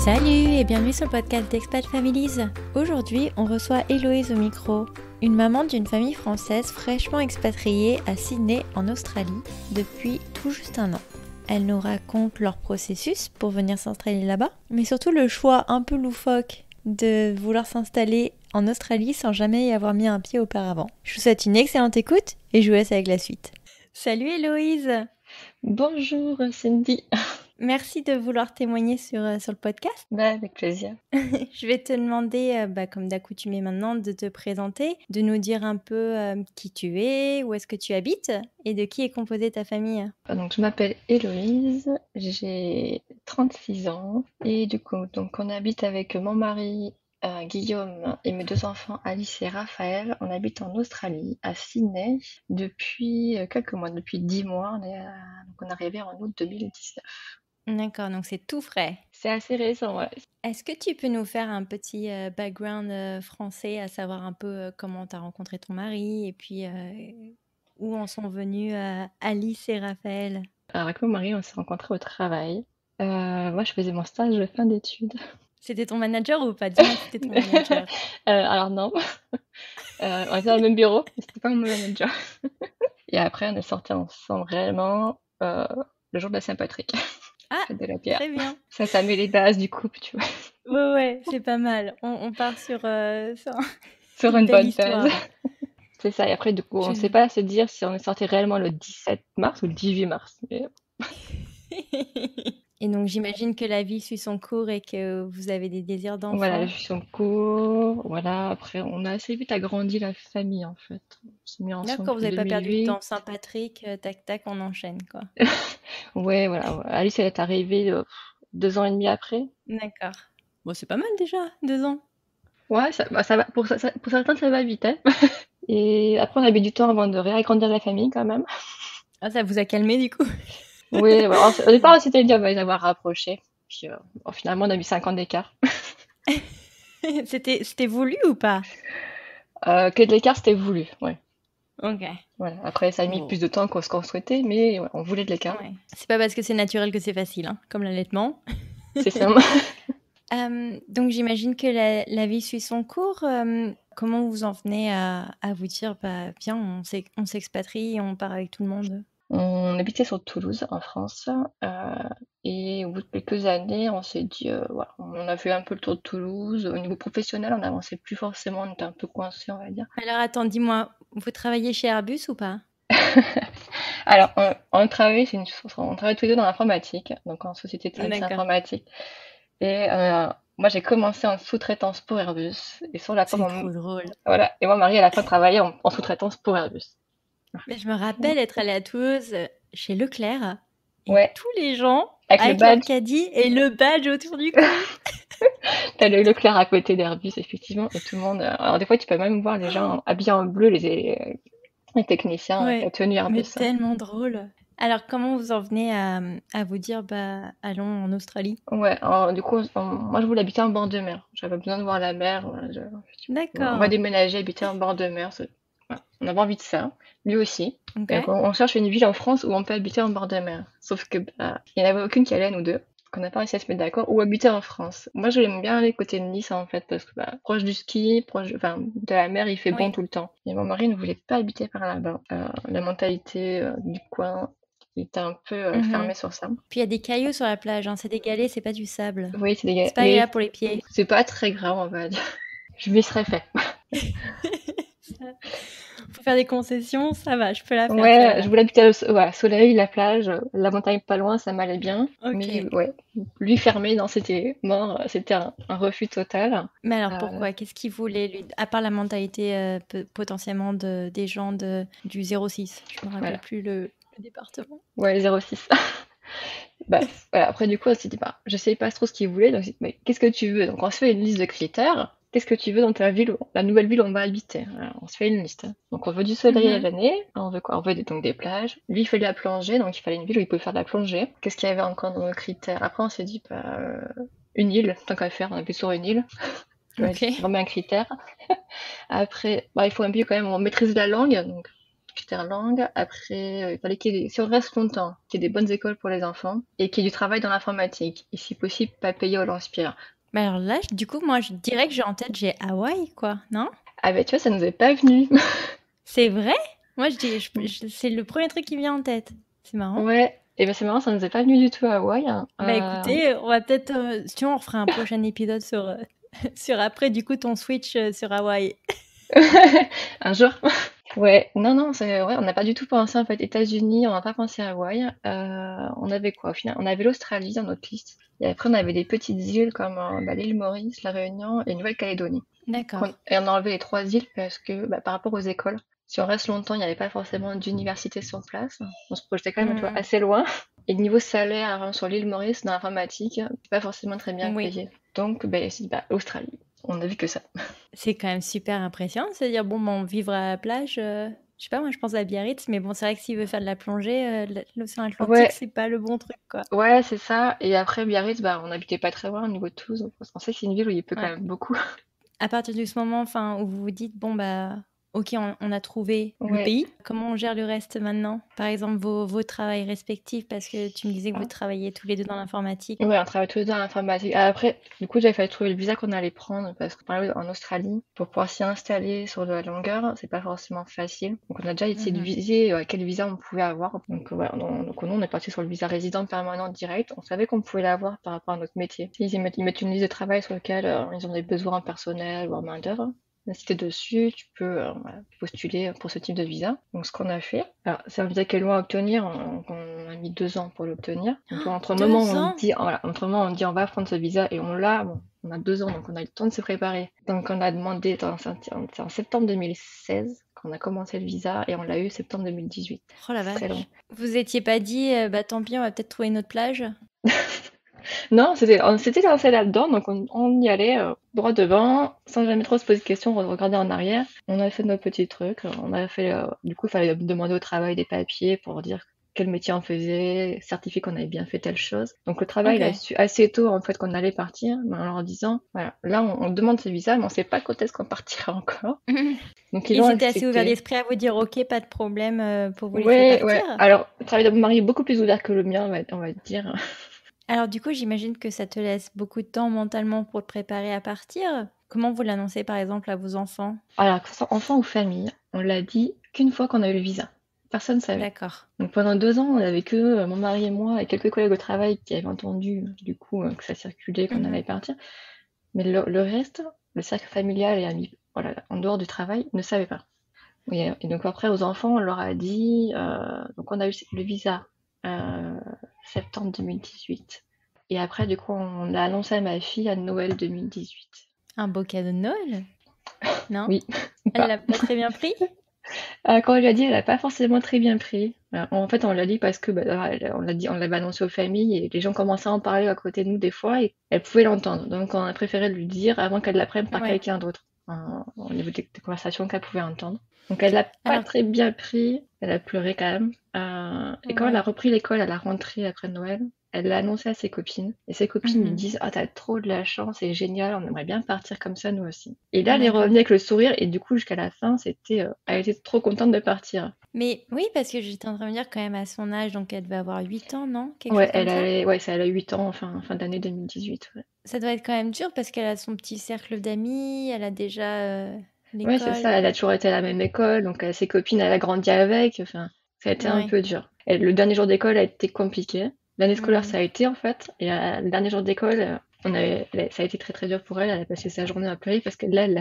Salut et bienvenue sur le podcast d'Expat Families. Aujourd'hui, on reçoit Héloïse au micro, une maman d'une famille française fraîchement expatriée à Sydney en Australie depuis tout juste un an. Elle nous raconte leur processus pour venir s'installer là-bas, mais surtout le choix un peu loufoque de vouloir s'installer en Australie sans jamais y avoir mis un pied auparavant. Je vous souhaite une excellente écoute et je vous laisse avec la suite. Salut Héloïse! Bonjour Cindy. Merci de vouloir témoigner sur le podcast. Avec plaisir. Je vais te demander, comme d'accoutumé maintenant, de te présenter, de nous dire un peu qui tu es, où est-ce que tu habites et de qui est composée ta famille. Donc je m'appelle Héloïse, j'ai 36 ans et du coup donc on habite avec mon mari Guillaume et mes deux enfants Alice et Raphaël. On habite en Australie, à Sydney, depuis quelques mois, depuis 10 mois. Donc on est arrivé en août 2019. D'accord, donc c'est tout frais. C'est assez récent, ouais. Est-ce que tu peux nous faire un petit background français, à savoir un peu comment tu as rencontré ton mari et puis où en sont venus Alice et Raphaël? Alors avec mon mari, on s'est rencontrés au travail. Moi, je faisais mon stage de fin d'études. C'était ton manager ou pas? Dis-moi que c'était ton manager. Alors non, on était dans le même bureau, mais c'était pas mon manager. Et après, on est sortis ensemble réellement le jour de la Saint-Patrick. Ah, Fête de la pierre. très bien. Ça met les bases du couple, tu vois. Ouais, c'est pas mal. On part sur Sur une belle bonne histoire. base. C'est ça. Et après, du coup, on ne sait pas se dire si on est sortis réellement le 17 mars ou le 18 mars. Mais... Et donc, j'imagine que la vie suit son cours et que vous avez des désirs d'enfant. Voilà, la vie suit son cours. Voilà, après, on a assez vite agrandi la famille, en fait. On s'est mis ensemble D'accord, vous depuis n'avez pas perdu de 2008. temps. Saint-Patrick, tac, tac, on enchaîne, quoi. Ouais, voilà. Alice, elle est arrivée 2 ans et demi après. D'accord. Bon, c'est pas mal déjà, 2 ans. Ouais, ça va. Pour certains, ça va vite, hein. Et après, on a mis du temps avant de réagrandir la famille, quand même. Ah, ça vous a calmé, du coup? Oui, voilà. Au départ, on s'était dit, on va les avoir rapprochés. Puis finalement, on a mis 5 ans d'écart. C'était voulu ou pas? Que de l'écart, c'était voulu, ouais. Ok. Voilà. Après, ça a mis plus de temps qu'on souhaitait, mais ouais, on voulait de l'écart. Ouais. C'est pas parce que c'est naturel que c'est facile, hein, comme l'allaitement. C'est ça. Donc j'imagine que la vie suit son cours. Comment vous en venez à vous dire, bah viens, on s'expatrie, on part avec tout le monde? On habitait sur Toulouse, en France, et au bout de quelques années, on s'est dit, voilà, on a fait un peu le tour de Toulouse. Au niveau professionnel, on n'avançait plus forcément, on était un peu coincés, on va dire. Alors attends, dis-moi, vous travaillez chez Airbus ou pas? Alors, on travaille tous les deux dans l'informatique, donc en société de services D'accord. informatiques. Et moi, j'ai commencé en sous-traitance pour Airbus. Et sur la fin, C'est trop drôle. voilà. Et mon mari, à la fin, travaillait en sous-traitance pour Airbus. Mais je me rappelle être allée à Toulouse chez Leclerc et Ouais. tous les gens Avec leur caddie et le badge autour du cou. T'as le Leclerc à côté d'Airbus, effectivement, et tout le monde. Alors, des fois, tu peux même voir les gens habillés en bleu, les techniciens, avec la tenue Airbus. Mais tellement drôle. Alors, comment vous en venez à vous dire, bah, allons en Australie? Ouais, du coup, moi, je voulais habiter en bord de mer. J'avais besoin de voir la mer. Voilà, D'accord. on va déménager, habiter en bord de mer. Voilà. On avait envie de ça, lui aussi. Ok. Donc, on cherche une ville en France où on peut habiter en bord de mer. Sauf que il n'y en avait aucune qui allait à nous deux. Qu'on n'a pas réussi à se mettre d'accord, ou habiter en France. Moi, j'aime bien aller côté de Nice, en fait, parce que proche du ski, de la mer, il fait bon tout le temps. Et mon mari ne voulait pas habiter par là-bas. La mentalité du coin était un peu fermée sur ça. Puis il y a des cailloux sur la plage, hein. C'est des galets, c'est pas du sable. Oui, c'est des galets. C'est pas agréable pour les pieds. C'est pas très grave, on va dire. Je m'y serais fait. Faut faire des concessions, ça va, je peux la faire. Ouais, je voulais habiter au soleil, la plage, la montagne pas loin, ça m'allait bien. Okay. Mais ouais, lui fermé, non, c'était mort, c'était un refus total. Mais alors pourquoi? Qu'est-ce qu'il voulait, lui? À part la mentalité potentiellement des gens du 06. Je me rappelle plus le département. Ouais, 06. Voilà. Après, du coup, on s'est dit, je sais pas trop ce qu'il voulait, donc mais qu'est-ce que tu veux? Donc, on se fait une liste de critères. Qu'est-ce que tu veux dans ta ville, la nouvelle ville où on va habiter? Alors, on se fait une liste. Donc, on veut du soleil à l'année. On veut quoi? On veut donc des plages. Lui, il fait de la plongée, donc il fallait une ville où il pouvait faire de la plongée. Qu'est-ce qu'il y avait encore dans nos critères? Après, on s'est dit, une île, tant qu'à faire, on appuie sur une île. Okay. C'est vraiment un critère. Après, il faut un peu quand même, on maîtrise la langue, donc critère langue. Après, il fallait si on reste longtemps, qu'il y ait des bonnes écoles pour les enfants et qu'il y ait du travail dans l'informatique. Et si possible, pas payé au lance-pierre. Bah alors là, du coup, moi, je dirais que j'ai en tête, j'ai Hawaï, quoi, non? Ah ben tu vois, ça nous est pas venu. C'est vrai? Moi, c'est le premier truc qui vient en tête. C'est marrant. Ouais, et ben c'est marrant, ça nous est pas venu du tout à Hawaï, hein. Bah écoutez, on va peut-être, si tu veux, on refera un prochain épisode sur, sur après, du coup, ton switch sur Hawaï. Un jour. Ouais, non, non, ouais, on n'a pas du tout pensé en fait États-Unis, on n'a pas pensé à Hawaï. On avait quoi au final? On avait l'Australie dans notre liste. Et après, on avait des petites îles comme l'île Maurice, la Réunion et Nouvelle-Calédonie. D'accord. Et on a enlevé les 3 îles parce que par rapport aux écoles, si on reste longtemps, il n'y avait pas forcément d'université sur place. On se projetait quand même tu vois, assez loin. Et niveau salaire sur l'île Maurice, dans l'informatique, c'est pas forcément très bien Oui. payé. Donc, Australie, on a vu que ça. C'est quand même super impressionnant de se dire, bon, on vivre à la plage. Je sais pas, moi je pense à Biarritz, mais bon, c'est vrai que s'il veut faire de la plongée, l'océan Atlantique, Ouais, c'est pas le bon truc, quoi. ouais, c'est ça. Et après, Biarritz, on n'habitait pas très loin au niveau de Toulouse. Donc on sait que c'est une ville où il pleut quand Ouais. même beaucoup. À partir de ce moment, enfin, où vous vous dites, bon, bah, ok, on a trouvé le Ouais. pays, comment on gère le reste maintenant? Par exemple, vos travails respectifs, parce que tu me disais que vous travailliez tous les deux dans l'informatique. Ouais, on travaille tous les deux dans l'informatique. Après, du coup, j'avais fallu trouver le visa qu'on allait prendre parce que par exemple, en Australie, pour pouvoir s'y installer sur de la longueur, c'est pas forcément facile. Donc, on a déjà essayé de viser quel visa on pouvait avoir. Donc, donc, nous, on est parti sur le visa résident permanent direct. On savait qu'on pouvait l'avoir par rapport à notre métier. Ils mettent une liste de travail sur lequel ils ont des besoins en personnel ou en main-d'œuvre. Si t'es dessus, tu peux postuler pour ce type de visa. Donc, ce qu'on a fait. Alors, c'est un visa qui est loin à obtenir. On a mis 2 ans pour l'obtenir. Donc, entre le moment où on dit, entre le moment où on dit on va prendre ce visa et on l'a, bon, on a 2 ans, donc on a eu le temps de se préparer. Donc, on a demandé, c'est en septembre 2016 qu'on a commencé le visa et on l'a eu septembre 2018. Oh la vache. Très long. Vous étiez pas dit, bah tant pis, on va peut-être trouver une autre plage? Non, on s'était lancé là-dedans, donc on y allait droit devant, sans jamais trop se poser de questions, regarder en arrière. On a fait nos petits trucs, on a fait, du coup, il fallait demander au travail des papiers pour dire quel métier on faisait, certifier qu'on avait bien fait telle chose. Donc le travail, il a su assez tôt en fait qu'on allait partir, mais en leur disant, voilà, là on demande ce visa, mais on sait pas quand est-ce qu'on partira encore. Donc ils étaient assez ouverts d'esprit à vous dire, ok, pas de problème pour vous laisser partir. Ouais. Alors le travail de mon mari est beaucoup plus ouvert que le mien, on va dire. Alors du coup, j'imagine que ça te laisse beaucoup de temps mentalement pour te préparer à partir. Comment vous l'annoncez par exemple à vos enfants? Alors, que ce soit enfant ou famille, on l'a dit qu'une fois qu'on a eu le visa. Personne ne savait. D'accord. Donc pendant 2 ans, on n'avait que mon mari et moi et quelques collègues au travail qui avaient entendu du coup que ça circulait, qu'on allait partir. Mais le reste, le cercle familial et amis, voilà, en dehors du travail, ne savait pas. Et donc après, aux enfants, on leur a dit, donc on a eu le visa septembre 2018. Et après, du coup, on l'a annoncé à ma fille à Noël 2018. Un beau cadeau de Noël? Non? Oui. Elle l'a pas très bien pris? Quand on lui a dit, elle n'a pas forcément très bien pris. En fait, on l'a dit parce que on l'a dit, on l'avait annoncé aux familles et les gens commençaient à en parler à côté de nous des fois et elle pouvait l'entendre. Donc, on a préféré lui dire avant qu'elle l'apprenne par quelqu'un d'autre, au niveau des conversations qu'elle pouvait entendre. Donc, elle l'a pas très bien pris. Elle a pleuré quand même. Et quand elle a repris l'école à la rentrée après Noël, elle l'a annoncé à ses copines. Et ses copines lui disent, ah, t'as trop de la chance, c'est génial, on aimerait bien partir comme ça, nous aussi. Et là, elle est revenue avec le sourire, et du coup, jusqu'à la fin, elle était trop contente de partir. Mais oui, parce que j'étais en train de me dire quand même à son âge, donc elle devait avoir 8 ans, non? Ouais, elle a 8 ans, fin d'année 2018. Ouais. Ça doit être quand même dur parce qu'elle a son petit cercle d'amis, elle a déjà l'école. Ouais, c'est ça, elle a toujours été à la même école, donc ses copines, elle a grandi avec, enfin, ça a été un peu dur. Le dernier jour d'école a été compliqué. L'année scolaire, ça a été en fait, et le dernier jour d'école, ça a été très très dur pour elle. Elle a passé sa journée à pleurer parce que là, elle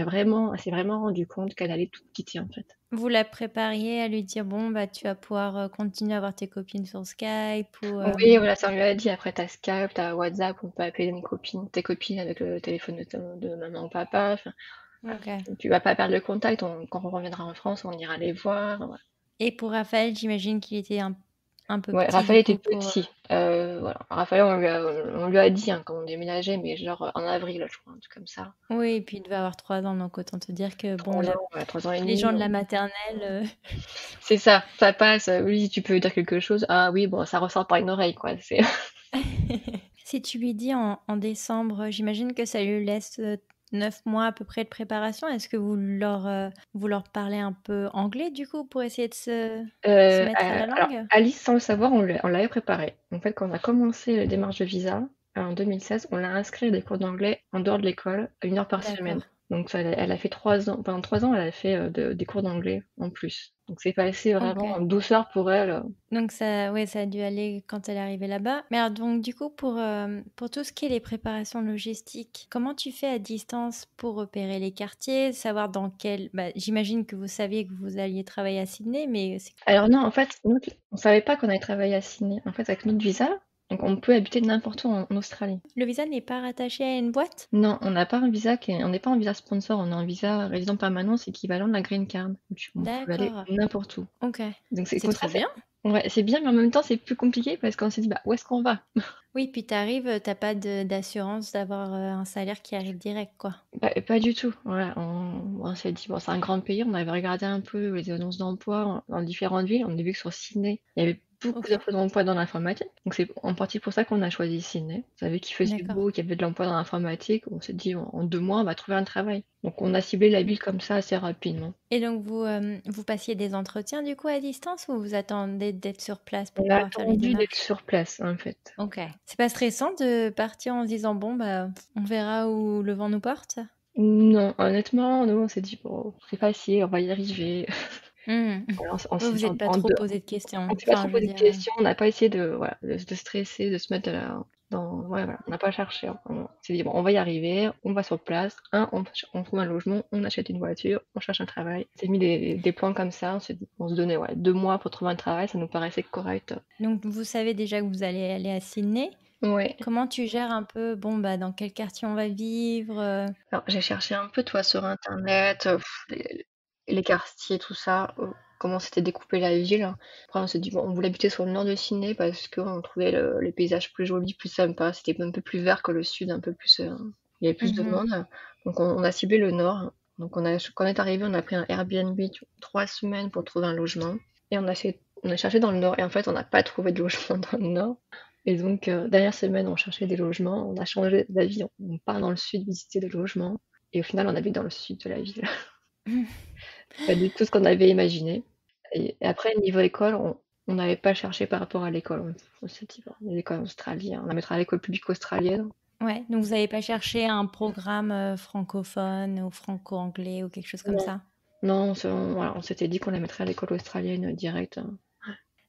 s'est vraiment rendu compte qu'elle allait tout quitter en fait. Vous la prépariez à lui dire bon bah tu vas pouvoir continuer à voir tes copines sur Skype ou Oui, voilà, ça on lui a dit. Après, t'as Skype, t'as WhatsApp, on peut appeler tes copines avec le téléphone de maman ou papa. Enfin, tu vas pas perdre le contact. Quand on reviendra en France, on ira les voir. Voilà. Et pour Raphaël, j'imagine qu'il était un peu Ouais, petit. Raphaël était petit. Voilà. Raphaël, on lui a dit quand on déménageait, mais genre en avril, je crois, un truc comme ça. Oui, et puis il devait avoir 3 ans, donc autant te dire que bon, 3 ans et demi, les gens de la maternelle. C'est ça passe. Oui, tu peux dire quelque chose. Ah oui, bon, ça ressort par une oreille, quoi. Si tu lui dis en décembre, j'imagine que ça lui laisse 9 mois à peu près de préparation, est-ce que vous leur parlez un peu anglais du coup pour essayer de se mettre à la Alors langue? Alice, sans le savoir, on l'avait préparée. En fait, quand on a commencé les démarches de visa, en 2016, on l'a inscrit à des cours d'anglais en dehors de l'école, à 1 heure par semaine. D'accord, Donc ça, elle a fait 3 ans. Pendant 3 ans, elle a fait, des cours d'anglais en plus. Donc c'est passé vraiment OK. en douceur pour elle. Donc ça ouais, ça a dû aller quand elle est arrivée là-bas. Mais alors donc du coup pour tout ce qui est les préparations logistiques, comment tu fais à distance pour repérer les quartiers, savoir dans quel bah, j'imagine que vous saviez que vous alliez travailler à Sydney, mais c'est Alors non, en fait, nous, on savait pas qu'on allait travailler à Sydney. En fait, avec notre visa, donc on peut habiter n'importe où en Australie. le visa n'est pas rattaché à une boîte? Non, on n'a pas un visa on n'est pas un visa sponsor, on a un visa résident permanent, c'est équivalent de la green card. On peut aller D'accord, n'importe où. OK. Donc c'est C'est comme ça, trop bien. ouais, c'est bien, mais en même temps, c'est plus compliqué parce qu'on s'est dit: «Bah, où est-ce qu'on va?» Oui, puis tu arrives, tu pas d'assurance d'avoir, un salaire qui arrive direct, quoi. Bah, pas du tout. Voilà, on s'est dit: «Bon, c'est un grand pays», on avait regardé un peu les annonces d'emploi dans différentes villes. On a vu que sur Sydney, il y avait beaucoup OK, d'offres d'emploi dans l'informatique. Donc c'est en partie pour ça qu'on a choisi Sydney. On savait qu'il faisait d'accord. beau, qu'il y avait de l'emploi dans l'informatique. On s'est dit: «En 2 mois, on va trouver un travail». Donc on a ciblé la ville comme ça assez rapidement. Et donc vous passiez des entretiens du coup à distance ou vous attendez d'être sur place pour On a pouvoir faire les attendu d'être démarches? sur place, en fait. OK. C'est pas stressant de partir en se disant: «Bon, bah, on verra où le vent nous porte»? Non, honnêtement, nous, on s'est dit: «Bon, c'est facile, on va y arriver». Mmh. Voilà, on Ouais, s'est vous dit êtes pas en trop 2. posé de questions? On s'est pas trop Enfin, je veux posé de dire, questions, on n'a pas essayé de voilà, de stresser, de se mettre ouais, voilà, on n'a pas cherché, hein. On s'est dit: «Bon, on va y arriver, on va sur place, on trouve un logement, on achète une voiture, on cherche un travail». On s'est mis des plans comme ça, on s'est dit on se donnait, ouais, 2 mois pour trouver un travail, ça nous paraissait correct. donc vous savez déjà que vous allez aller à Sydney. Ouais. Comment tu gères un peu, bon, bah, dans quel quartier on va vivre, Alors j'ai cherché un peu, toi, sur internet, les quartiers, tout ça, comment s'était découpée la ville. Après on s'est dit: «Bon, on voulait habiter sur le nord de Sydney parce qu'on trouvait les paysages plus jolis, plus sympas». C'était un peu plus vert que le sud, un peu plus, il y avait plus de Mmh. monde. Donc on a ciblé le nord. Donc quand on est arrivé, on a pris un Airbnb 3 semaines pour trouver un logement et on a cherché dans le nord et en fait, on n'a pas trouvé de logement dans le nord et donc dernière semaine, on cherchait des logements, on a changé d'avis, on part dans le sud visiter des logements et au final, on habite dans le sud de la ville. Pas du tout ce qu'on avait imaginé et après niveau école, on n'avait pas cherché par rapport à l'école. On s'est dit: «Bon, l'école australienne, on la mettra à l'école publique australienne». Ouais, donc vous avez pas cherché un programme, francophone ou franco-anglais ou quelque chose comme Non, ça? non, voilà, on s'était dit qu'on la mettrait à l'école australienne, direct, hein.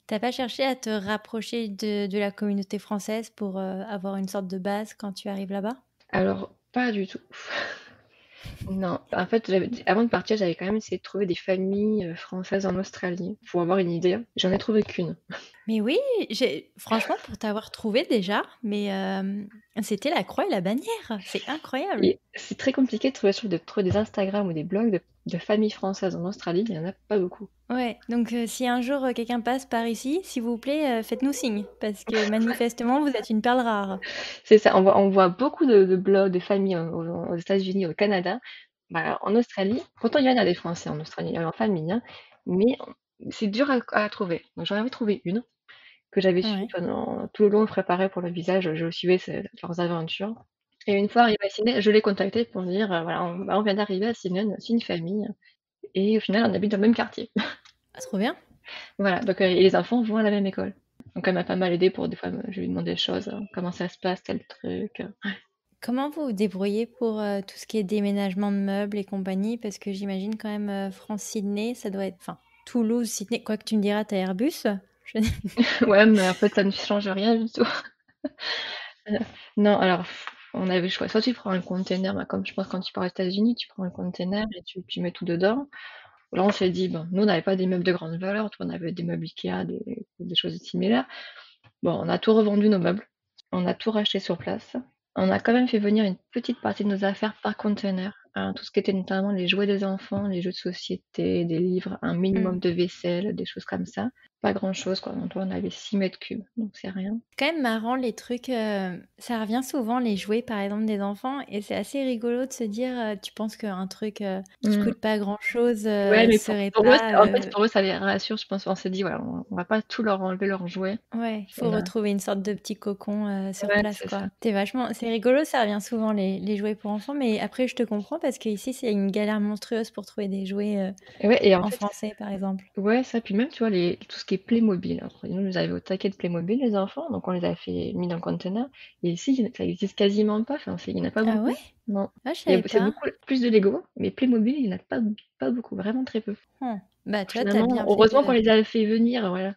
T'as pas cherché à te rapprocher de la communauté française pour, avoir une sorte de base quand tu arrives là-bas? Alors pas du tout. Non, en fait, avant de partir, j'avais quand même essayé de trouver des familles, françaises en Australie pour avoir une idée. J'en ai trouvé qu'une. Mais oui, j'ai franchement pour t'avoir trouvé déjà, mais c'était la croix et la bannière, c'est incroyable. Et c'est très compliqué de trouver des Instagram ou des blogs de familles françaises en Australie, il y en a pas beaucoup. Ouais, donc si un jour, quelqu'un passe par ici, s'il vous plaît, faites-nous signe parce que manifestement vous êtes une perle rare. C'est ça, on voit beaucoup de blogs de familles aux États-Unis, au Canada. Bah, en Australie, pourtant il y en a des Français en Australie, en famille, hein, mais c'est dur à trouver. Donc j'en avais trouvé une que j'avais suivie Ouais. pendant tout le long, je préparais pour le visa, je suivais leurs aventures et une fois arrivée à Sydney, je l'ai contacté pour dire, voilà, on vient d'arriver à Sydney, on est aussi une famille et au final, on habite dans le même quartier. Ah trop bien. Voilà, donc et les enfants vont à la même école. Donc elle m'a pas mal aidée pour des fois, je lui demande des choses, comment ça se passe, tel truc. Comment vous vous débrouillez pour, tout ce qui est déménagement de meubles et compagnie? Parce que j'imagine quand même, France-Sydney, ça doit être enfin, Toulouse-Sydney, quoi que tu me diras, tu Airbus? Je Ouais, mais en fait, ça ne change rien du tout. Heu, non, alors on avait le choix, soit tu prends un container, bah, comme je pense quand tu pars aux États-Unis, tu prends un container et tu mets tout dedans. Là, on s'est dit, bon, nous, on n'avait pas des meubles de grande valeur, tu vois, on avait des meubles IKEA, des choses similaires. Bon, on a tout revendu nos meubles, on a tout racheté sur place. On a quand même fait venir une petite partie de nos affaires par container, tout ce qui était notamment les jouets des enfants, les jeux de société, des livres, un mmh. minimum de vaisselle, des choses comme ça. pas grand-chose, quoi. Donc, on avait 6 mètres cubes, donc c'est rien. C'est quand même marrant les trucs, ça revient souvent les jouets par exemple des enfants et c'est assez rigolo de se dire, tu penses qu'un truc, qui Mmh. coûte pas grand-chose, Ouais, mais serait pour eux, pas, en fait, pour eux, ça les rassure, je pense. On s'est dit: «Ouais, on va pas tout leur enlever leurs jouets». ouais, il faut On a retrouver une sorte de petit cocon, sur Ouais, place c'est quoi. ça. C'est rigolo, ça revient souvent les jouets pour enfants, mais après je te comprends parce qu'ici c'est une galère monstrueuse pour trouver des jouets, Et ouais et en en fait français par exemple. ouais, ça, puis même, tu vois, tout ce qui est Playmobil. Après, nous, nous avait au taquet de Playmobil, les enfants, donc on les a fait mis dans le conteneur. Et ici, ça existe quasiment pas. Enfin, il n'y en a pas Ah ouais? beaucoup. Non. Ah je savais C'est pas. beaucoup plus de Lego, mais Playmobil, il n'y en a pas beaucoup, vraiment très peu. Mmh. Bah, tu vois, tu Finalement, bien fait heureusement qu'on de les a fait venir, voilà.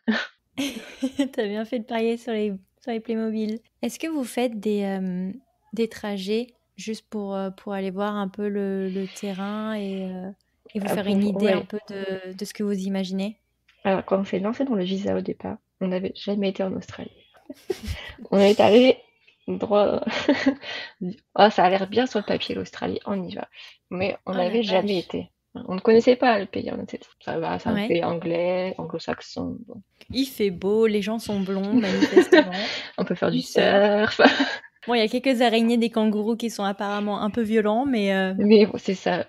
tu bien fait de parier sur les Playmobil. Est-ce que vous faites des trajets juste pour aller voir un peu le terrain et vous faire une idée un Ouais. peu de ce que vous imaginez? Alors, quand on s'est lancé dans le visa au départ, on n'avait jamais été en Australie. On est allé droit. Ah, ça a l'air bien sur le papier, l'Australie, on y va. Mais on Oh la n'avait jamais vache. été. On ne connaissait pas le pays. Ça va, c'est un Ouais. pays anglais, anglo-saxon. Bon. Il fait beau, les gens sont blonds, manifestement. On peut faire du Douceur. surf. Bon, il y a quelques araignées des kangourous qui sont apparemment un peu violents, mais Mais bon, c'est ça.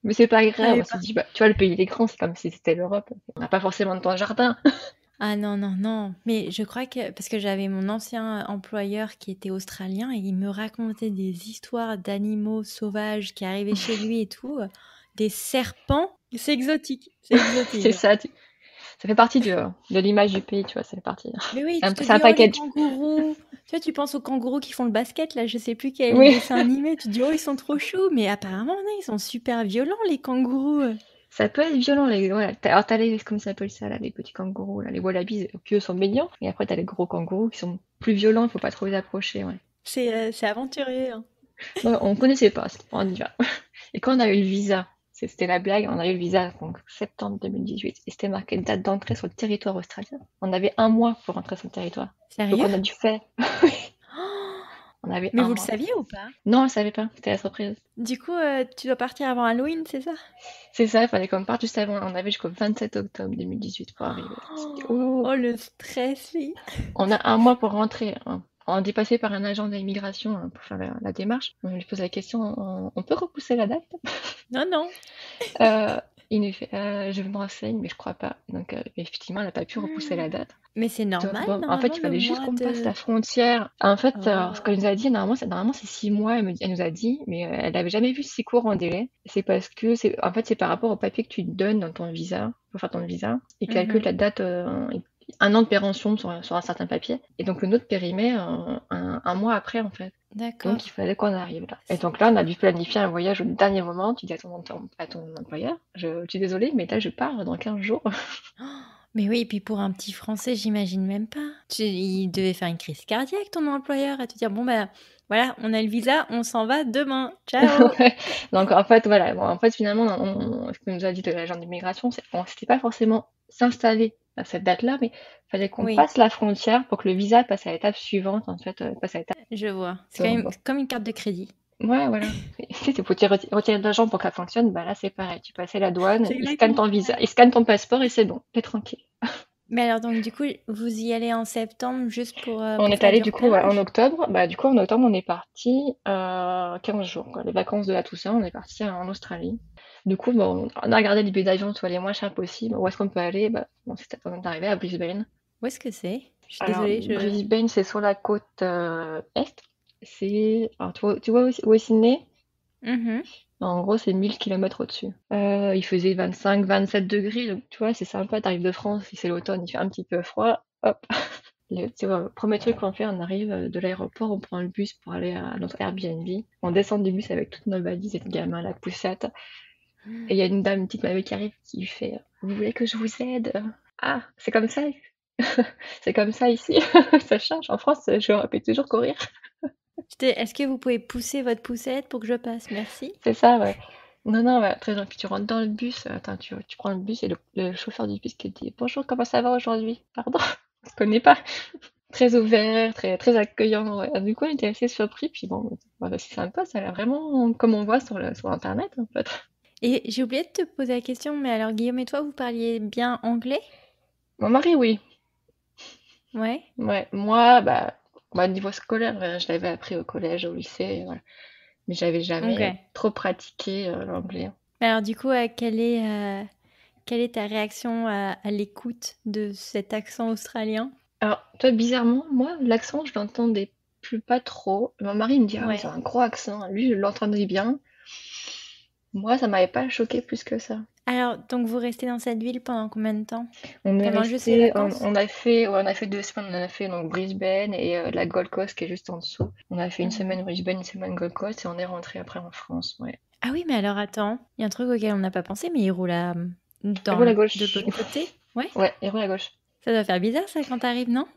Mais c'est pas ça grave. avait On s'est pas. dit, bah, tu vois, le pays, il est grand, c'est comme si c'était l'Europe. On n'a pas forcément de temps jardin. Ah non, non, non. Mais je crois que, parce que j'avais mon ancien employeur qui était australien et il me racontait des histoires d'animaux sauvages qui arrivaient chez lui et tout. Des serpents. C'est exotique. C'est exotique. C'est ça. Ça fait partie de l'image du pays, tu vois. Ça fait partie. Mais oui, C'est tu un, te c'est un dis, oh, les package. kangourous. Tu vois, tu penses aux kangourous qui font le basket, là, je sais plus quel Oui. dessin animé. Tu te dis, oh, ils sont trop choux. Mais apparemment, non, ils sont super violents, les kangourous. Ça peut être violent, voilà. Alors, t'as les, comment ça s'appelle ça, là, les petits kangourous, là, les wallabies, qui eux sont mignons. Et après, t'as les gros kangourous qui sont plus violents, il faut pas trop les approcher, ouais. C'est aventurier, hein. Ouais, on connaissait pas, on y va. Et quand on a eu le visa, c'était la blague, on a eu le visa, donc septembre 2018, et c'était marqué date d'entrée sur le territoire australien. On avait un mois pour rentrer sur le territoire. Donc Sérieux? on a dû faire, Oh, on avait mais un vous le mois. saviez ou pas? Non, on ne savait pas, c'était la surprise. Du coup, tu dois partir avant Halloween, c'est ça? C'est ça, il fallait qu'on parte juste avant, on avait jusqu'au 27 octobre 2018 pour arriver. C'était, Oh, oh, oh, le stress, lui. on a un mois pour rentrer, hein. On est passé par un agent d'immigration pour faire la démarche. On lui pose la question, on peut repousser la date? Non, non. Euh, il nous fait, je me renseigne, mais je crois pas. Donc, effectivement, elle n'a pas pu repousser la date. Mais c'est Donc, normal, bon, en fait, normalement, il le fallait juste mois qu'on passe de... la frontière. En fait, ce Oh. qu'elle nous a dit, normalement, c'est 6 mois. Elle nous a dit, mais elle n'avait jamais vu si court en délai. C'est parce que, en fait, c'est par rapport au papier que tu donnes dans ton visa, pour faire ton visa. Il calcule Mhm. la date, un an de péremption sur un certain papier. Et donc, le nôtre périmait un mois après, en fait. D'accord. Donc, il fallait qu'on arrive là. Et donc là, on a dû planifier un voyage au dernier moment. Tu dis à ton employeur, je suis désolée, mais là, je pars dans 15 jours. Oh, mais oui, et puis pour un petit Français, j'imagine même pas. Il devait faire une crise cardiaque, ton employeur, à te dire, bon, bah, voilà, on a le visa, on s'en va demain. Ciao. Ouais. Donc, en fait, voilà. Bon, en fait, finalement, ce que nous a dit l'agent d'immigration, c'est qu'on s'était pas forcément s'installer à cette date-là, mais il fallait qu'on Oui, passe la frontière pour que le visa passe à l'étape suivante, en fait, passe à l'étape. je vois. C'est quand Donc, même bon. comme une carte de crédit. Ouais, voilà. C'est pour retirer de l'argent pour que ça fonctionne, bah là, c'est pareil. Tu passais la douane, C'est ils scannent exactement ton visa, pareil. ils scannent ton passeport et c'est bon, t'es tranquille. Mais alors, donc, du coup, vous y allez en septembre juste On pour est faire allé du du coup ouais, en repérage? octobre. Bah, du coup, en octobre, on est parti 15 jours, quoi. Les vacances de la Toussaint, on est parti en Australie. Du coup, bon, on a regardé les billets d'avion, soit les moins chers possibles. Où est-ce qu'on peut aller? Bah, bon, on est arrivé à Brisbane. Où est-ce que c'est? Je suis Alors, désolée, je... Brisbane, c'est sur la côte est. Alors, tu vois où est Sydney? Mhm. En gros, c'est 1000 kilomètres au-dessus. Il faisait 25, 27 degrés, donc tu vois, c'est sympa. T'arrives de France, si c'est l'automne, il fait un petit peu froid. Hop, tu vois, le premier truc qu'on fait, on arrive de l'aéroport, on prend le bus pour aller à notre Airbnb. On descend du bus avec toutes nos valises et le gamin, la poussette. Et il y a une dame, une petite mamie qui arrive, qui lui fait vous voulez que je vous aide? Ah, c'est comme ça. C'est comme ça ici. Ça change. En France, je répète toujours courir. Est-ce que vous pouvez pousser votre poussette pour que je passe? Merci. C'est ça, ouais. Non, non, ouais, très gentil. Tu rentres dans le bus. Attends, tu prends le bus et le chauffeur du bus qui te dit bonjour, comment ça va aujourd'hui? Pardon, on se connaît pas. Très ouvert, très, très accueillant. Ouais. Du coup, on était assez surpris. Puis bon, bah, c'est sympa. Ça a l'air vraiment comme on voit sur Internet, en fait. Et j'ai oublié de te poser la question, mais alors Guillaume et toi, vous parliez bien anglais? Mon mari, oui. Ouais. Ouais. Moi, niveau scolaire, je l'avais appris au collège, au lycée, voilà. Mais j'avais jamais Ok. trop pratiqué l'anglais. Alors du coup, quelle est ta réaction à l'écoute de cet accent australien? Alors, toi, bizarrement, moi, l'accent, je l'entendais plus pas trop. Mon mari me dit, ah oui, c'est Ouais. un gros accent. Lui, je l'entendais bien. Moi, ça m'avait pas choqué plus que ça. Alors, donc vous restez dans cette ville pendant combien de temps? On est Pendant juste les resté, vacances? on a fait 2 semaines. On a fait donc Brisbane et la Gold Coast qui est juste en dessous. On a fait une Mhm. semaine Brisbane, une semaine Gold Coast et on est rentré après en France. Ouais. Ah oui, mais alors attends, il y a un truc auquel on n'a pas pensé, mais il roule Et roule à de gauche. l'autre côté? Ouais. Ouais, et roule à gauche. Ça doit faire bizarre ça quand t'arrives, non?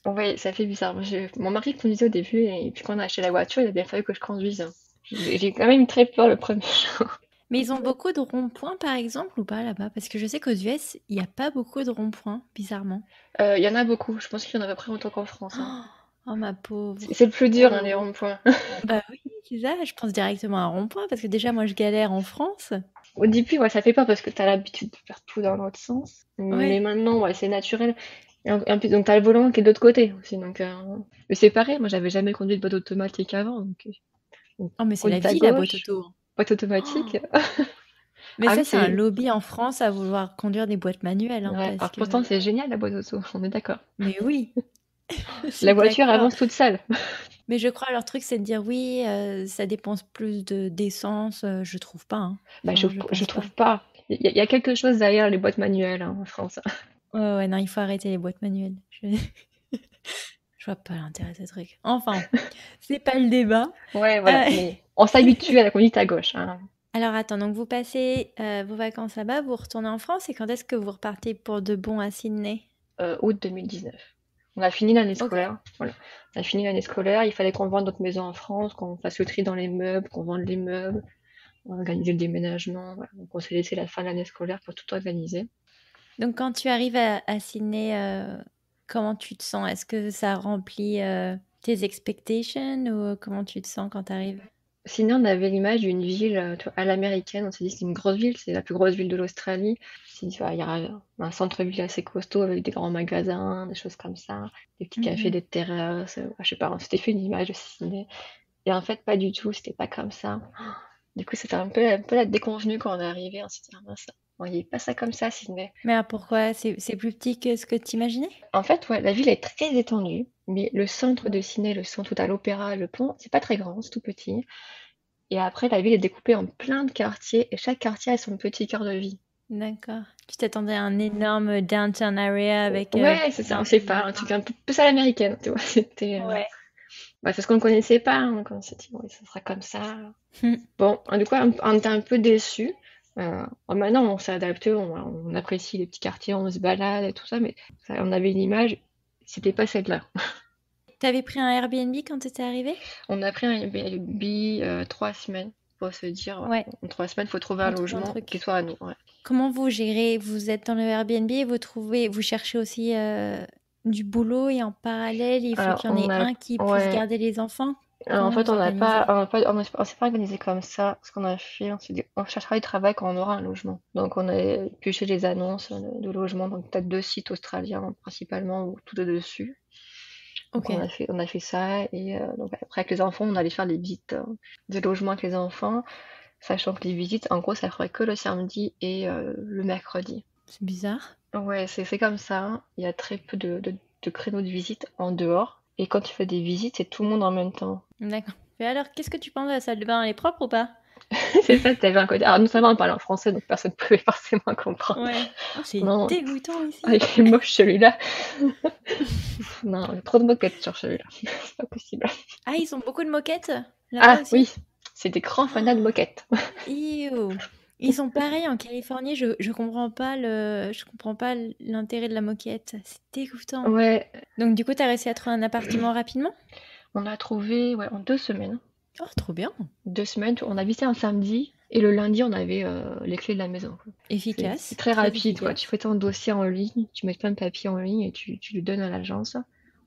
Ouais, ça fait bizarre. Moi, mon mari conduisait au début et puis quand on a acheté la voiture, il a bien fallu que je conduise. J'ai quand même eu très peur le premier jour. Mais ils ont beaucoup de ronds-points par exemple ou pas là-bas? Parce que je sais qu'aux US, il n'y a pas beaucoup de ronds-points, bizarrement. Il y en a beaucoup. Je pense qu'il y en a à peu près autant qu'en France, hein. Oh, oh, ma pauvre. C'est le plus Oh dur, hein, là les là. ronds-points. Bah oui, c'est ça, je pense directement à un rond-point parce que déjà moi je galère en France. Au début, ouais, ça fait peur parce que t'as l'habitude de faire tout dans l'autre sens. Mais Ouais. maintenant, ouais, c'est naturel. Et en plus, donc t'as le volant qui est de l'autre côté aussi. Donc, mais c'est pareil, moi j'avais jamais conduit de boîte automatique avant. Donc, Oh mais c'est la conduite à vie la boîte gauche, auto. boîte Oh. automatique. Mais Ah ça oui, c'est un c'est. lobby en France à vouloir conduire des boîtes manuelles hein, Ouais, parce alors que... pourtant c'est génial la boîte auto, on est d'accord. Mais oui, je suis La voiture d'accord. avance toute seule. Mais je crois leur truc c'est de dire oui, ça dépense plus de d'essence, je trouve pas, hein. Bah, je, Enfin je je pense pas. trouve pas. Il y a quelque chose derrière les boîtes manuelles hein, en France. Ouais, ouais, non, il faut arrêter les boîtes manuelles. Je vois pas l'intérêt de ce truc. Enfin, c'est pas le débat. Ouais, voilà. Euh, Mais on s'habitue à la conduite à gauche, hein. Alors attends, donc vous passez vos vacances là-bas, vous retournez en France et quand est-ce que vous repartez pour de bon à Sydney? Août 2019. On a fini l'année Ok. scolaire. Voilà. On a fini l'année scolaire. Il fallait qu'on vende notre maison en France, qu'on fasse le tri dans les meubles, qu'on vende les meubles, on a organisé le déménagement. Voilà. Donc on s'est laissé la fin de l'année scolaire pour tout organiser. Donc quand tu arrives à Sydney, comment tu te sens? Est-ce que ça remplit tes expectations ou comment tu te sens quand tu arrives? Sinon, on avait l'image d'une ville tu vois, à l'américaine. On s'est dit c'est une grosse ville, c'est la plus grosse ville de l'Australie. On s'est dit, il y a un centre-ville assez costaud avec des grands magasins, des choses comme ça, des petits cafés, Mhm. des terrasses. Je sais pas, on s'était fait une image de Sydney. Et en fait, pas du tout, c'était pas comme ça. Du coup, c'était un peu la déconvenue quand on est arrivé. On s'est dit, ah mince, on voyait pas ça comme ça, Sydney. Mais alors pourquoi? C'est plus petit que ce que tu imaginais? En fait, ouais, la ville est très étendue, mais le centre de Ouais. Sydney, le centre où t'as l'opéra, le pont, c'est pas très grand, c'est tout petit. Et après, la ville est découpée en plein de quartiers, et chaque quartier a son petit cœur de vie. D'accord. Tu t'attendais à un énorme downtown area avec Ouais, c'est ça, plein on sait de pas, un magasins. truc un peu plus à l'américaine, tu vois. C'était. Ouais. Bah, parce qu'on ne connaissait pas, hein, donc on s'est dit, ouais, ça sera comme ça. Bon, du coup, on était un peu déçus. Maintenant, on s'est adapté, on apprécie les petits quartiers, on se balade et tout ça, mais on avait une image, c'était pas celle-là. T'avais pris un Airbnb quand t'étais arrivé? On a pris un Airbnb 3 semaines pour se dire, Ouais, en 3 semaines, il faut trouver un on trouve un logement qui truc. soit à nous. Ouais. Comment vous gérez? Vous êtes dans le Airbnb et vous cherchez aussi du boulot et en parallèle, il faut Alors, qu'il y en ait un qui puisse ouais. garder les enfants? En Comment fait, vous on n'a pas, organisez? on s'est pas organisé comme ça. Ce qu'on a fait, on s'est dit, on cherchera du travail quand on aura un logement. Donc, on a pioché les annonces de logement, donc peut-être 2 sites australiens principalement, ou tout au-dessus. Donc, Ok. on a fait ça. Et donc, après, avec les enfants, on allait faire des visites de logement avec les enfants, sachant que les visites, en gros, ça ferait que le samedi et le mercredi. C'est bizarre. Ouais, c'est comme ça. Il y a très peu de créneaux de visite en dehors. Et quand tu fais des visites, c'est tout le monde en même temps. D'accord. Et alors, qu'est-ce que tu penses de la salle de bain? Elle est propre ou pas? C'est ça, t'avais un côté. Alors, nous seulement on parlait en français, donc personne ne pouvait forcément comprendre. Ouais. Oh, c'est Non, dégoûtant ah, ici. il est moche celui-là. Non, il y a trop de moquettes sur celui-là. C'est pas possible. Ah, ils ont beaucoup de moquettes là-bas Ah aussi? oui, c'est des grands fanats de moquettes. Ew. Ils sont pareils en Californie, je comprends pas l'intérêt de la moquette. C'est dégoûtant. Ouais, Donc du coup, t'as réussi à trouver un appartement rapidement? on a trouvé ouais, en 2 semaines. Oh, trop bien. 2 semaines, on a visité un samedi et le lundi, on avait les clés de la maison, quoi. C'est Efficace, très très rapide, quoi. Tu efficace. fais ton dossier en ligne, tu mets plein de papiers en ligne et tu lui donnes à l'agence.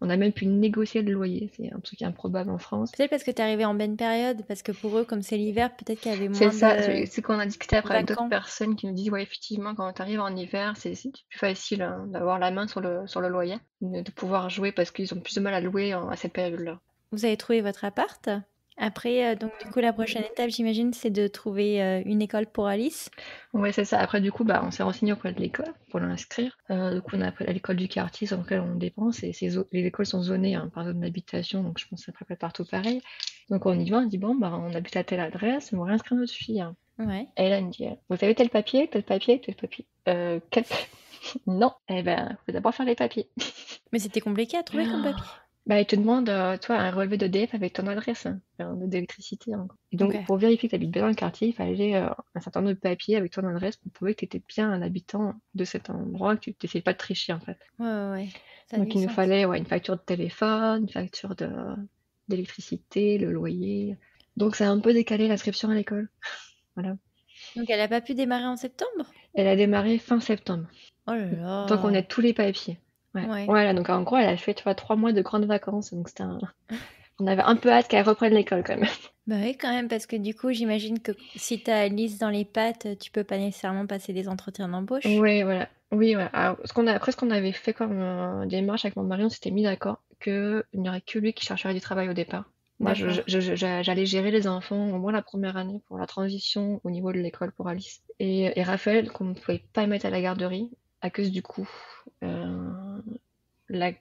On a même pu négocier le loyer. C'est un truc improbable en France. Peut-être parce que tu es arrivé en bonne période, parce que pour eux, comme c'est l'hiver, peut-être qu'il y avait C'est moins ça, de c'est qu'on a discuté après avec d'autres vacants. personnes qui nous disent, ouais, effectivement, quand tu arrives en hiver, c'est plus facile hein, d'avoir la main sur le loyer, de pouvoir jouer parce qu'ils ont plus de mal à louer à cette période-là. Vous avez trouvé votre appart. Après, donc du coup, la prochaine étape, j'imagine, c'est de trouver une école pour Alice. Ouais, c'est ça. Après, du coup, bah, on s'est renseigné auprès de l'école pour l'inscrire. Du coup, on a appelé à l'école du quartier sur lequel on dépense et les écoles sont zonées hein, par zone d'habitation, donc je pense que c'est à peu près partout pareil. Donc on y va, on dit, bon, bah, on habite à telle adresse, on va réinscrire notre fille. Hein. Ouais. Et là, elle me dit, vous avez tel papier, tel papier, tel papier. Quel Non, eh ben, faut d'abord faire les papiers. Mais c'était compliqué à trouver comme papier. Bah, il te demande, toi, un relevé d'EDF avec ton adresse hein, d'électricité. Hein. Et donc, Ok. pour vérifier que tu habites bien dans le quartier, il fallait un certain nombre de papiers avec ton adresse pour prouver que tu étais bien un habitant de cet endroit, que tu n'essayais pas de tricher, en fait. Ouais. Ça a Donc, du il nous sens. fallait une facture de téléphone, une facture d'électricité, le loyer. Donc, ça a un peu décalé l'inscription à l'école. Voilà. Donc elle a pas pu démarrer en septembre? Elle a démarré fin septembre. Oh là Donc, on a là. tous les papiers. Ouais. Ouais. Voilà, donc en gros, elle a fait, tu vois, 3 mois de grandes vacances. Donc, on avait un peu hâte qu'elle reprenne l'école quand même. Bah oui, quand même, parce que du coup, j'imagine que si t'as Alice dans les pattes, tu peux pas nécessairement passer des entretiens d'embauche. Ouais, voilà. Oui, voilà. Alors, après ce qu'on avait fait comme démarche avec mon mari, on s'était mis d'accord qu'il n'y aurait que lui qui chercherait du travail au départ. Moi, D'accord. j'allais gérer les enfants au moins la première année pour la transition au niveau de l'école pour Alice. Et Raphaël, qu'on ne pouvait pas mettre à la garderie à cause du coût. Euh, la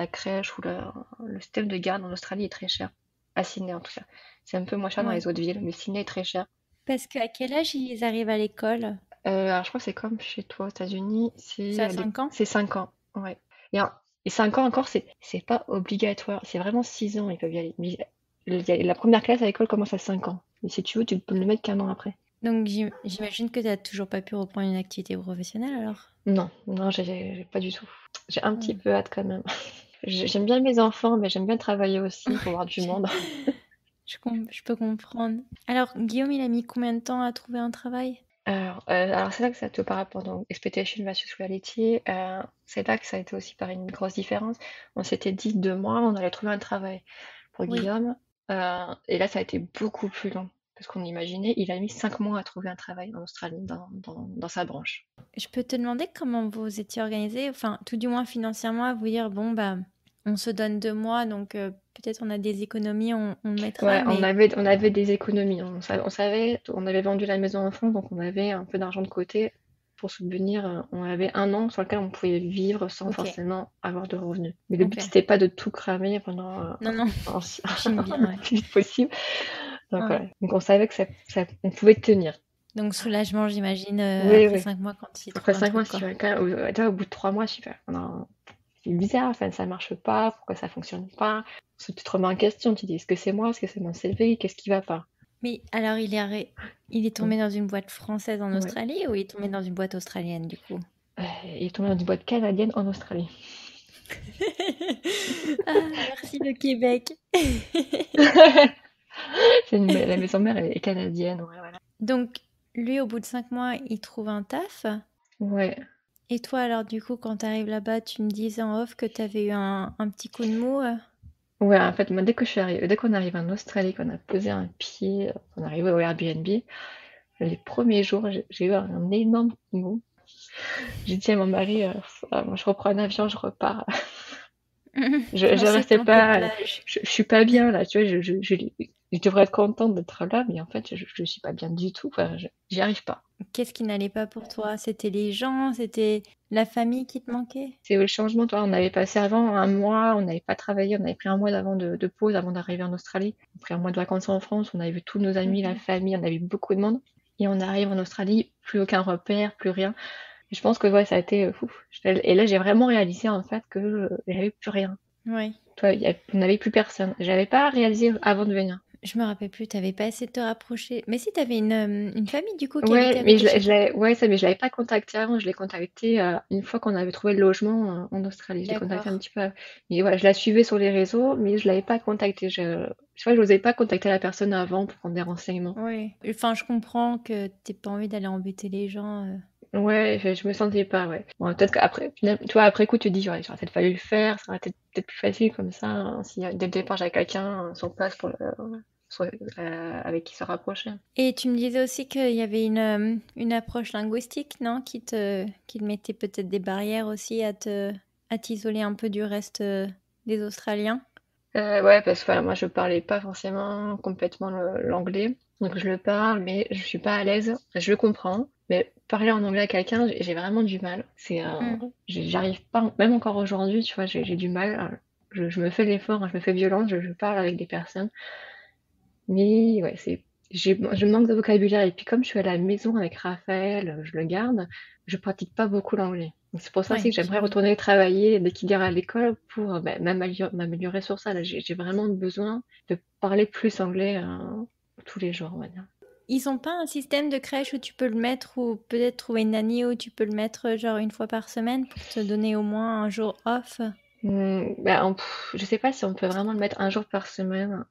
crèche ou le système de garde en Australie est très cher. À Sydney en tout cas. C'est un peu moins cher dans Ouais. les autres villes, mais Sydney est très cher. Parce qu'à quel âge ils arrivent à l'école? Alors je crois que c'est comme chez toi aux États-Unis, C'est à 5 ans? c'est 5 ans. Ouais. Et, et 5 ans encore, c'est pas obligatoire. C'est vraiment 6 ans, ils peuvent y aller. Mais la première classe à l'école commence à 5 ans. Mais si tu veux, tu peux le mettre qu'1 an après. Donc j'imagine que t'as toujours pas pu reprendre une activité professionnelle alors? Non, non, j'ai pas du tout. J'ai un petit Hmm. peu hâte quand même. J'aime bien mes enfants, mais j'aime bien travailler aussi pour voir du monde. Je peux comprendre. Alors, Guillaume, il a mis combien de temps à trouver un travail? Alors c'est là que ça te par rapport donc expectation versus reality, c'est là que ça a été aussi par une grosse différence. On s'était dit 2 mois, on allait trouver un travail pour Oui. Guillaume, et là ça a été beaucoup plus long parce qu'on imaginait. Il a mis 5 mois à trouver un travail en Australie dans sa branche. Je peux te demander comment vous étiez organisé, enfin, tout du moins financièrement, à vous dire, bon, bah, on se donne 2 mois, donc peut-être on a des économies, on le mettra, Ouais, mais on avait des économies, on savait, on avait vendu la maison en France, donc on avait un peu d'argent de côté pour subvenir, on avait 1 an sur lequel on pouvait vivre sans ok, forcément avoir de revenus. Mais le but, ok. c'était pas de tout cramer pendant Non, non, un j'aime bien, le ouais. plus vite possible. Donc Ouais. voilà. Donc on savait que on pouvait tenir. Donc soulagement, j'imagine, Oui, après oui. 5 mois quand il Après trouve un 5 mois, truc, si tu quoi. vois, tu vois, au bout de 3 mois, je suis fait, non, c'est bizarre, enfin, ça marche pas, pourquoi ça fonctionne pas? Parce que tu te remets en question, tu dis, est-ce que c'est moi, est-ce que c'est mon CV, qu'est-ce qui va pas? Mais alors, il est Mm. tombé dans une boîte française en Ouais. Australie ou il est tombé dans une boîte australienne, du coup? Il est tombé dans une boîte canadienne en Australie. Ah, merci le Québec. La maison mère, elle est canadienne, ouais, voilà. Donc, lui, au bout de 5 mois, il trouve un taf. Ouais, Et toi, alors, du coup, quand t'arrives là-bas, tu me disais en off que t'avais eu un petit coup de mou. ouais, en fait, moi, dès qu'on arrive en Australie, qu'on a posé un pied, qu'on est arrivé au Airbnb, les premiers jours, j'ai eu un énorme coup de mou. J'ai dit à mon mari, moi, je reprends un avion, je repars. Je Lancer restais ton peu de pas, plage. je suis pas bien là, tu vois, je devrais être contente d'être là, mais en fait, je suis pas bien du tout, enfin, j'y arrive pas. Qu'est-ce qui n'allait pas pour toi? C'était les gens? C'était la famille qui te manquait? C'est le changement, toi, on avait passé avant 1 mois, on n'avait pas travaillé, on avait pris 1 mois d'avant de pause avant d'arriver en Australie. On a pris 1 mois de vacances en France, on avait vu tous nos amis, la Mhm. famille, on avait vu beaucoup de monde. Et on arrive en Australie, plus aucun repère, plus rien. Et je pense que ouais, ça a été fou. Et là, j'ai vraiment réalisé en fait que j'avais plus rien. Ouais. Toi, on n'avait plus personne. J'avais pas réalisé avant de venir. Je me rappelle plus, t'avais pas essayé de te rapprocher. Mais si, t'avais une famille, du coup, qui habitait Ouais, mais avec toi chez toi. ouais, ça, mais je l'avais pas contacté avant. Je l'ai contacté une fois qu'on avait trouvé le logement en Australie. Je l'ai contacté un D'accord. petit peu. Mais voilà, je la suivais sur les réseaux, mais je l'avais pas contacté. Je vois, je n'osais pas contacter la personne avant pour prendre des renseignements. Oui. Enfin, je comprends que t'aies pas envie d'aller embêter les gens. Ouais, je me sentais pas, ouais. Bon, peut-être qu'après, tu vois, après coup, tu te dis, j'aurais peut-être fallu le faire, ça aurait été peut-être plus facile comme ça, hein, si dès le départ j'avais quelqu'un sur place avec qui se rapprocher. Et tu me disais aussi qu'il y avait une approche linguistique, non? Qui te mettait peut-être des barrières aussi à t'isoler un peu du reste des Australiens. Ouais, parce que voilà, moi je parlais pas forcément complètement l'anglais, donc je le parle, mais je suis pas à l'aise. Je le comprends, mais parler en anglais à quelqu'un, j'ai vraiment du mal. Hmm. J'arrive pas, même encore aujourd'hui, tu vois, j'ai du mal. Je me fais l'effort, hein, je me fais violence, je parle avec des personnes, mais ouais, je manque de vocabulaire. Et puis comme je suis à la maison avec Raphaël, je le garde, je pratique pas beaucoup l'anglais. Donc c'est pour ça aussi Ouais, que j'aimerais j'imagine. retourner travailler dès qu'il ira à l'école pour bah, m'améliorer sur ça. Là, j'ai vraiment besoin de parler plus anglais tous les jours, on va dire. Ils ont pas un système de crèche où tu peux le mettre ou peut-être trouver une nanny où tu peux le mettre genre une fois par semaine pour te donner au moins un jour off? Bah, je sais pas si on peut vraiment le mettre un jour par semaine.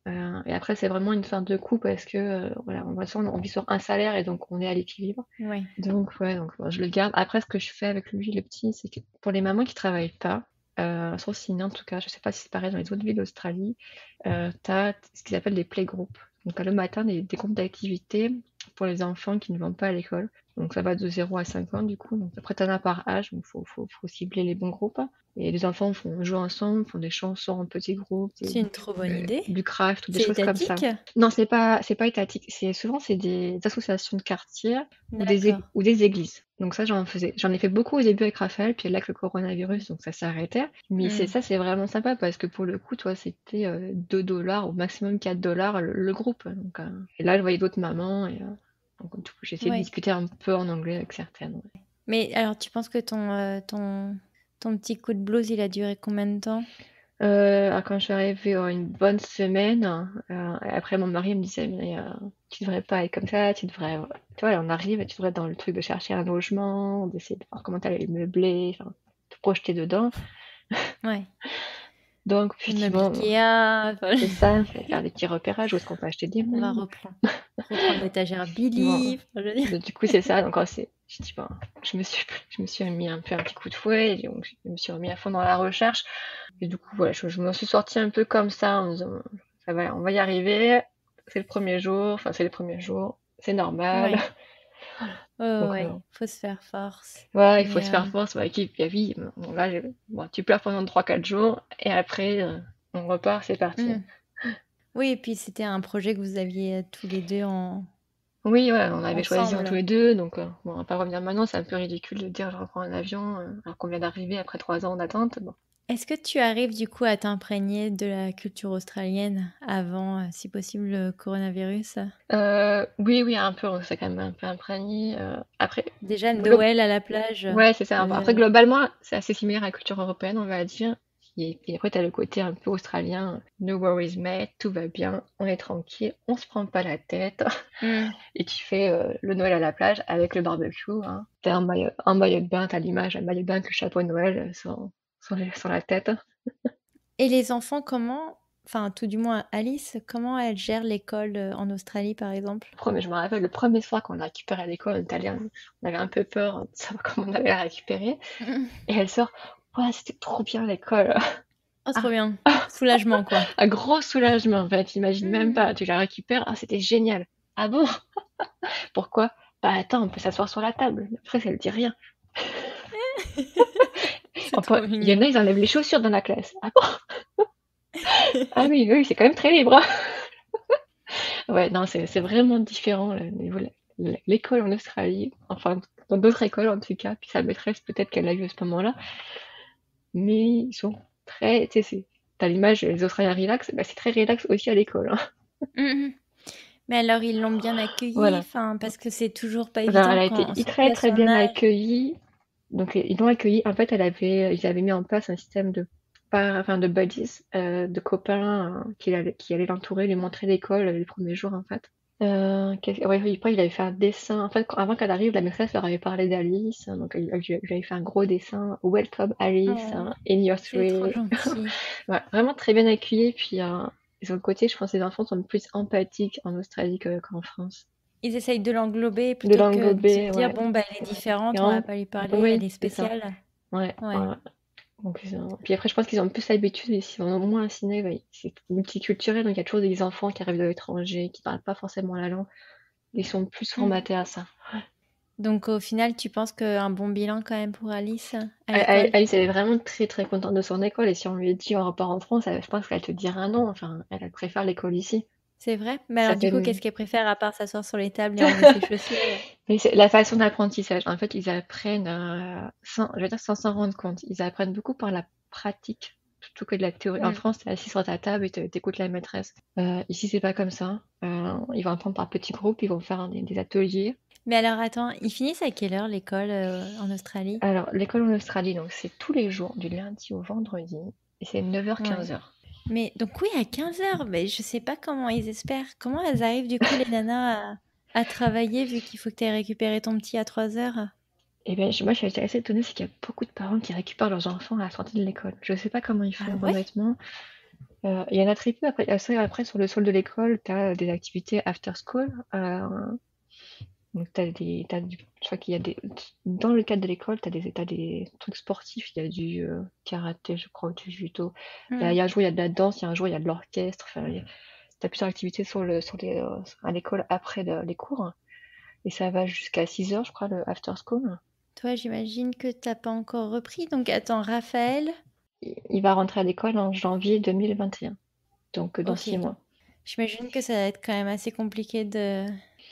Et après, c'est vraiment une fin de coup parce que voilà, on, de toute façon, on vit sur un salaire et donc on est à l'équilibre. Ouais. Donc, ouais, donc bon, je le garde. Après, ce que je fais avec lui, le petit, c'est que pour les mamans qui travaillent pas, sur Sydney en tout cas, je sais pas si c'est pareil dans les autres villes d'Australie, t'as ce qu'ils appellent des playgroups. Donc, le matin, des groupes d'activités pour les enfants qui ne vont pas à l'école. Donc, ça va de 0 à 5 ans, du coup. Donc, après, t'en as par âge, donc faut cibler les bons groupes. Et les enfants jouent ensemble, font des chansons en petits groupes, C'est une trop bonne idée. du craft ou des C'est choses comme ça. étatique? Non, c'est pas étatique. C'est des associations de quartier D'accord. ou des églises. Donc ça, j'en ai fait beaucoup au début avec Raphaël, puis là, avec le coronavirus, donc ça s'est arrêté. Mais Hmm. c'est vraiment sympa parce que pour le coup, toi, c'était 2 dollars, au maximum 4 dollars le groupe. Donc, et là, je voyais d'autres mamans et donc, du coup, j'ai essayé de Ouais. discuter un peu en anglais avec certaines. Ouais. Mais alors, tu penses que ton petit coup de blues, il a duré combien de temps? Alors quand je suis arrivée, une bonne semaine, et après mon mari me disait: «Mais, tu devrais pas être comme ça, tu devrais, tu vois, on arrive, tu devrais être dans le truc de chercher un logement, d'essayer de voir comment tu allais le meubler, enfin, te projeter dedans». Ouais. Donc Les puis meubles bon, Ikea. Enfin, c'est ça, fallait faire des petits repérages, où est-ce qu'on peut acheter des on va meubles. reprendre l'étagère Bon, Billy. Enfin, je veux dire. donc du coup, c'est ça, donc j'ai dit: «Bon», je me suis mis un peu un petit coup de fouet et donc je me suis remis à fond dans la recherche et du coup, voilà, je me suis sortie un peu comme ça en me disant: «Ça va, on va y arriver, c'est le premier jour, enfin, c'est les premiers jours, c'est normal». Ouais. Ouais, Donc ouais. Faut se faire force. voilà, il faut Mais se faire force, bah, et oui, bon là, bon, tu pleures pendant 3 4 jours et après, on repart, c'est parti. hmm. Oui, et puis c'était un projet que vous aviez tous les deux Oui, ouais, on avait choisi en tous ensemble. les 2, donc bon, on va pas revenir maintenant, c'est un peu ridicule de dire: «Je reprends un avion», alors qu'on vient d'arriver après 3 ans d'attente, bon. Est-ce que tu arrives du coup à t'imprégner de la culture australienne avant, si possible, le coronavirus? Oui, oui, un peu, on s'est quand même un peu imprégné, après Déjà glo Noël à la plage, ouais, c'est ça. Enfin, après heu, globalement, c'est assez similaire à la culture européenne, on va dire. Et puis après, tu as le côté un peu australien, no worries mate, tout va bien, on est tranquille, on se prend pas la tête. mmh. Et tu fais le Noël à la plage avec le barbecue, hein. T'as un maillot de bain, t'as l'image, un maillot de bain avec le chapeau de Noël sur la tête. Et les enfants, comment enfin, tout du moins Alice, comment elle gère l'école, en Australie, par exemple? Je me rappelle le premier soir qu'on l'a récupéré à l'école, on avait un peu peur de savoir comment on allait la récupérer. Et elle sort, ouais, c'était trop bien l'école. Oh, trop Ah, bien. Soulagement, quoi. un gros soulagement, en fait, t'imagines même Mmh. pas. Tu la récupères, ah, c'était génial. Ah bon? Pourquoi? Bah attends, on peut s'asseoir sur la table. Après, ça ne dit rien. C'est trop Il y en mignon. a, ils enlèvent les chaussures dans la classe. Ah bon? Ah oui, oui, c'est quand même très libre, hein. Ouais, non, c'est vraiment différent le niveau l'école en Australie, enfin dans d'autres écoles en tout cas, puis sa maîtresse peut-être qu'elle l'a eu à ce moment-là, mais ils sont très, tu sais, tu l'image les Australiens relax, bah, c'est très relax aussi à l'école, hein. Mmh. Mais alors, ils l'ont bien accueillie? Voilà. Enfin, parce que c'est toujours pas Alors elle évident a quand été surtout très, à très son bien âge. accueillie, donc ils l'ont accueillie. En fait, ils avaient mis en place un système de buddies, de copains, qui allaient l'entourer, lui montrer l'école, les premiers jours, en fait. Ouais, oui, après, il avait fait un dessin. En fait, avant qu'elle arrive, la maîtresse leur avait parlé d'Alice, hein, donc elle lui avait fait un gros dessin. Welcome Alice, Oh, hein, in your c'est trop street. gentil. Ouais, vraiment très bien accueilli. Puis, sur le côté, je pense que les enfants sont plus empathiques en Australie qu'en France. Ils essayent de l'englober de plutôt que de se l'englober, dire, ouais. bon, bah, elle est Et différente, on va vraiment, pas lui parler, elle oui, est c'est ça. spéciale. Ouais, Ouais. ouais. Donc, puis après, je pense qu'ils ont plus l'habitude, ici, au moins à Sydney, ouais, c'est multiculturel, donc il y a toujours des enfants qui arrivent de l'étranger, qui parlent pas forcément la langue. Ils sont plus Mhm. formatés à ça. Donc au final, tu penses qu'un bon bilan quand même pour Alice à l'école? Alice, elle est vraiment très très contente de son école, et si on lui dit on repart en France, je pense qu'elle te dira non. Enfin, elle préfère l'école ici. C'est vrai? Mais Ça alors du fait coup, qu'est-ce qu'elle préfère à part s'asseoir sur les tables et enlever ses chaussures? Mais c'est la façon d'apprentissage. En fait, ils apprennent sans, je veux dire, sans s'en rendre compte. Ils apprennent beaucoup par la pratique plutôt que de la théorie. En Hmm. France, t'es assis sur ta table et t'écoutes la maîtresse. Ici, c'est pas comme ça. Ils vont apprendre par petits groupes, ils vont faire des ateliers. Mais alors attends, ils finissent à quelle heure l'école en Australie? Alors, l'école en Australie, donc c'est tous les jours, du lundi au vendredi, et c'est 9h, Ouais. 15h. Mais donc oui, à 15 heures, mais je sais pas comment ils espèrent. Comment elles arrivent du coup les nanas à travailler vu qu'il faut que tu aies récupéré ton petit à 3 heures? Et bien, moi, je suis assez étonnée, c'est qu'il y a beaucoup de parents qui récupèrent leurs enfants à la sortie de l'école. Je sais pas comment ils Ah font, ouais? honnêtement. Il y en a très peu. Après, après sur le sol de l'école, tu as des activités after school. Donc, je crois qu'il y a des. Dans le cadre de l'école, t'as des trucs sportifs. Il y a du karaté, je crois, ou du judo. Hmm. Il y a un jour, il y a de la danse, il y a un jour, il y a de l'orchestre. Enfin, t'as plusieurs activités à l'école après les cours. Et ça va jusqu'à 6h, je crois, le after school. Toi, j'imagine que t'as pas encore repris. Donc attends, Raphaël. Il va rentrer à l'école en janvier 2021, donc dans Ok, 6 donc mois. j'imagine que ça va être quand même assez compliqué de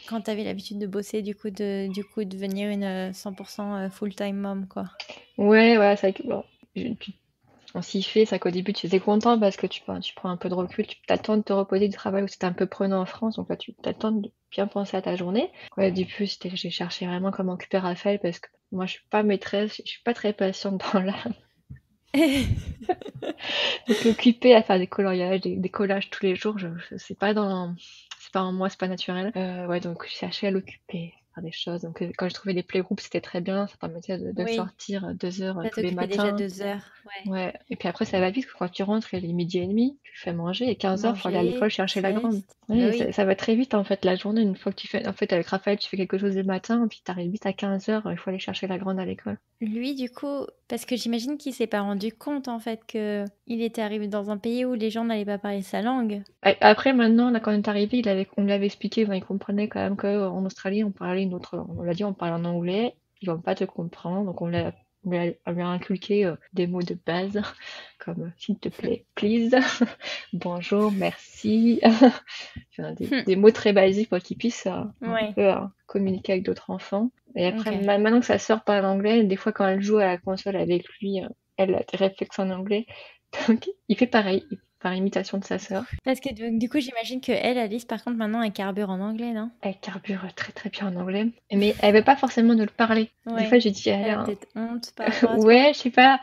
quand t'avais l'habitude de bosser, du coup, de devenir une 100% full-time mom, quoi. Ouais, ouais, c'est vrai que bon, on s'y fait, c'est qu'au début tu étais content parce que tu prends un peu de recul, tu t'attends de te reposer du travail où c'était un peu prenant en France, donc là tu t'attends de bien penser à ta journée. Ouais, au début j'ai cherché vraiment comment occuper Raphaël parce que moi je suis pas maîtresse, je suis pas très patiente dans l'âme. Donc l'occuper à faire des coloriages, des collages tous les jours, c'est pas en moi, c'est pas naturel. Ouais, donc je cherchais à l'occuper, faire des choses. Donc quand je trouvais des playgroups, c'était très bien, ça permettait de Oui, sortir 2 heures ça tous les t'occupait déjà matins. 2 heures. Ouais. Ouais, et puis après ça va vite, quand tu rentres, il est midi et demi, tu fais manger, et 15h, faut aller à l'école Manger, chercher la grande. sieste. Bah Oui, oui. ça va très vite en fait, la journée, une fois que tu fais, en fait avec Raphaël, tu fais quelque chose le matin, puis t'arrives vite à 15h, il faut aller chercher la grande à l'école. Lui, du coup, parce que j'imagine qu'il s'est pas rendu compte en fait que il était arrivé dans un pays où les gens n'allaient pas parler sa langue. Après, maintenant, là, quand on est arrivé, on lui avait expliqué, enfin, il comprenait quand même qu'en Australie, on parlait une autre, on l'a dit, on parle en anglais, ils vont pas te comprendre, donc on lui a inculqué des mots de base, comme s'il te plaît, please, bonjour, merci, enfin, des mots très basiques pour qu'ils puissent un Ouais. peu communiquer avec d'autres enfants. Et après, Ok. maintenant que sa sœur parle anglais, des fois quand elle joue à la console avec lui, elle a des réflexes en anglais, donc il fait pareil, par imitation de sa sœur. Parce que du coup, j'imagine que elle, Alice, par contre, maintenant, elle carbure en anglais, non? Elle carbure très très bien en anglais, mais elle veut pas forcément nous le parler. Des Ouais. fois, j'ai dit, Elle a peut-être honte par rapport à toi. ouais, je sais pas,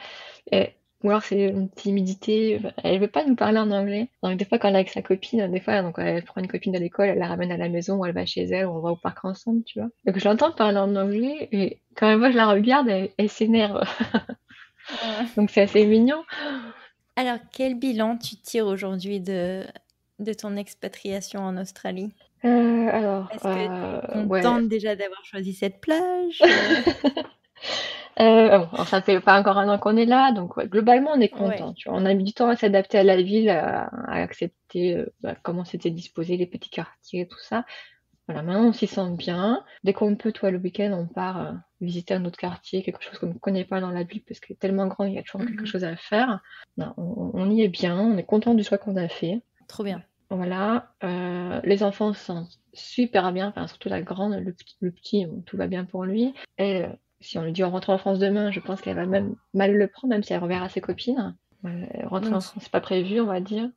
euh, ou alors c'est une timidité, elle veut pas nous parler en anglais. Donc des fois, quand elle est avec sa copine, des fois, donc elle prend une copine de l'école, elle la ramène à la maison, ou elle va chez elle, ou on va au parc ensemble, tu vois. Donc je l'entends parler en anglais, et quand moi je la regarde, elle s'énerve. Ouais. Donc c'est assez mignon. Alors, quel bilan tu tires aujourd'hui de ton expatriation en Australie? Alors, Est-ce que tu es ouais. contente déjà d'avoir choisi cette plage? Bon, ça fait pas encore un an qu'on est là, donc ouais, globalement on est Ouais, content. Tu vois, on a mis du temps à s'adapter à la ville, à accepter comment c'était disposé, les petits quartiers, tout ça. Voilà, maintenant on s'y sent bien. Dès qu'on peut, toi, le week-end, on part visiter un autre quartier, quelque chose qu'on ne connaît pas dans la ville, parce que tellement grand, il y a toujours quelque mhm, chose à faire. Non, on y est bien, on est content du choix qu'on a fait. trop bien. Voilà, les enfants se sentent super bien, enfin surtout la grande, le petit, tout va bien pour lui. Elle, si on lui dit on rentre en France demain, je pense qu'elle va même mal le prendre, même si elle reverra ses copines. Rentrer Donc, en France, c'est pas prévu, on va dire.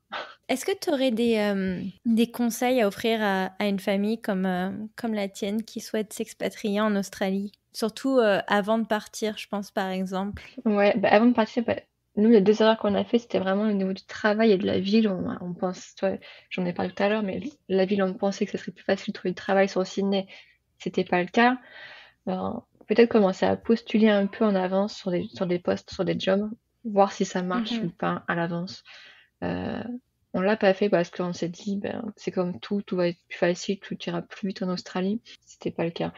est-ce que tu aurais des conseils à offrir à une famille comme la tienne qui souhaite s'expatrier en Australie? Surtout avant de partir, je pense par exemple. Ouais, bah, avant de partir, bah, nous, les 2 erreurs qu'on a fait, c'était vraiment au niveau du travail et de la ville. On pense, toi, j'en ai parlé tout à l'heure, mais la ville, on pensait que ce serait plus facile de trouver du travail sur Sydney. C'était pas le cas. Alors, peut-être commencer à postuler un peu en avance sur des postes, sur des jobs, voir si ça marche ou Mhm. pas à l'avance. On l'a pas fait parce qu'on s'est dit, ben, c'est comme tout va être plus facile, tout ira plus vite en Australie. C'était pas le cas.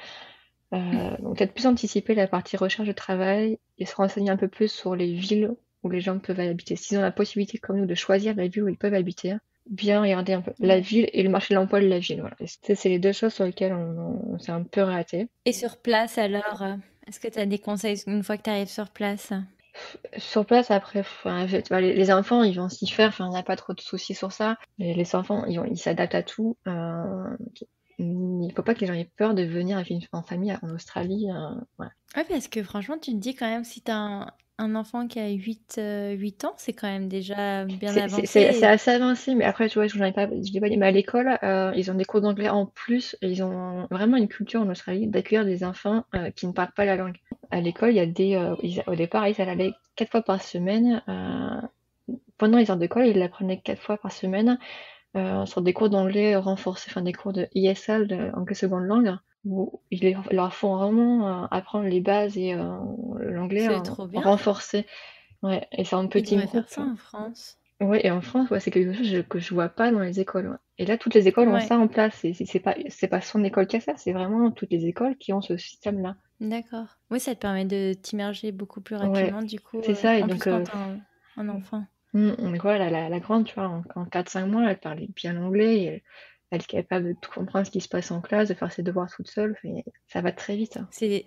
Donc peut-être plus anticiper la partie recherche de travail et se renseigner un peu plus sur les villes où les gens peuvent habiter. S'ils ont la possibilité, comme nous, de choisir la ville où ils peuvent habiter, bien regarder un peu la Ouais. ville et le marché de l'emploi de la ville. Voilà. Et c'est les deux choses sur lesquelles on s'est un peu raté. Et sur place alors, est-ce que tu as des conseils une fois que tu arrives sur place? Sur place, après, enfin, les enfants, ils vont s'y faire. Enfin, il n'y a pas trop de soucis sur ça. Les enfants, ils s'adaptent à tout. Il faut pas que les gens aient peur de venir avec en famille en Australie. Voilà. Ouais, parce que franchement, tu te dis quand même, si tu as un enfant qui a 8 ans, c'est quand même déjà bien C'est avancé. assez avancé, mais après, tu vois, je l'ai pas dit, mais à l'école, ils ont des cours d'anglais en plus, et ils ont vraiment une culture en Australie d'accueillir des enfants qui ne parlent pas la langue. À l'école, il y a au départ, ils allaient 4 fois par semaine. Pendant les heures d'école, ils l'apprenaient 4 fois par semaine sur des cours d'anglais renforcés, enfin des cours de ESL, de anglais seconde langue, où leur font vraiment apprendre les bases et l'anglais C'est trop bien. renforcé. Ouais, et c'est en Ils petit devraient faire groupe. ça en France. Ouais, et en France, ouais, c'est quelque chose que je vois pas dans les écoles. Ouais. Et là, toutes les écoles ont Ouais, ça en place. C'est pas son école qui a ça, c'est vraiment toutes les écoles qui ont ce système-là. d'accord. Oui, ça te permet de t'immerger beaucoup plus Ouais, rapidement, du coup, c'est ça. Et en plus donc, quand t'as un enfant. donc voilà, la grande, tu vois, en 4-5 mois, elle parlait bien l'anglais. Et elle est capable de tout comprendre ce qui se passe en classe, de faire ses devoirs toute seule. Et ça va très vite, hein. C'est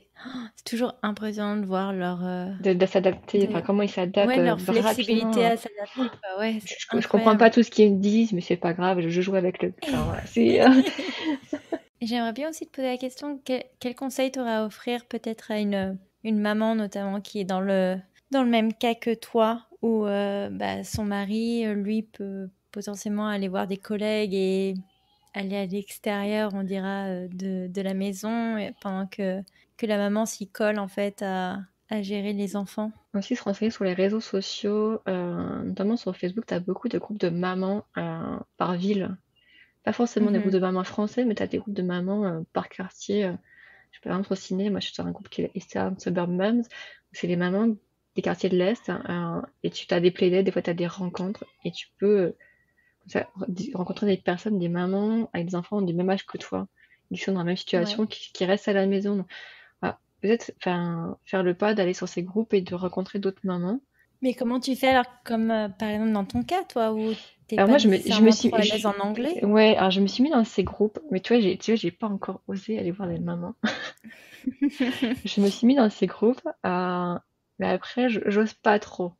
toujours impressionnant de voir De s'adapter, enfin, de- comment ils s'adaptent ouais, leur flexibilité rapidement. à s'adapter, quoi. Ouais, c'est Je comprends pas incroyable. tout ce qu'ils me disent, mais c'est pas grave, je joue avec le. Enfin, voilà, c'est. Et j'aimerais bien aussi te poser la question, quel conseil t'aurais à offrir peut-être à une maman notamment qui est dans le même cas que toi, où bah, son mari, lui, peut potentiellement aller voir des collègues et aller à l'extérieur, on dira, de la maison, pendant que la maman s'y colle en fait à gérer les enfants. Aussi se renseigner sur les réseaux sociaux, notamment sur Facebook, tu as beaucoup de groupes de mamans par ville. Pas forcément des groupes Mhm. de mamans français, mais tu as des groupes de mamans par quartier. Je peux par exemple au ciné, moi je suis sur un groupe qui est Eastern Suburb Moms, où c'est les mamans des quartiers de l'Est, et tu as des playdates, des fois tu as des rencontres, et tu peux comme ça, rencontrer des personnes, des mamans avec des enfants du même âge que toi, qui sont dans la même Ouais. situation, qui restent à la maison. Ah, peut-être faire le pas d'aller sur ces groupes et de rencontrer d'autres mamans. Mais comment tu fais alors, comme par exemple dans ton cas, toi, où t'es Alors pas moi, je me nécessairement suis, trop à l'aise en anglais? ouais, alors je me suis mis dans ces groupes, mais tu vois, j'ai pas encore osé aller voir les mamans. Je me suis mis dans ces groupes, mais après, j'ose pas trop.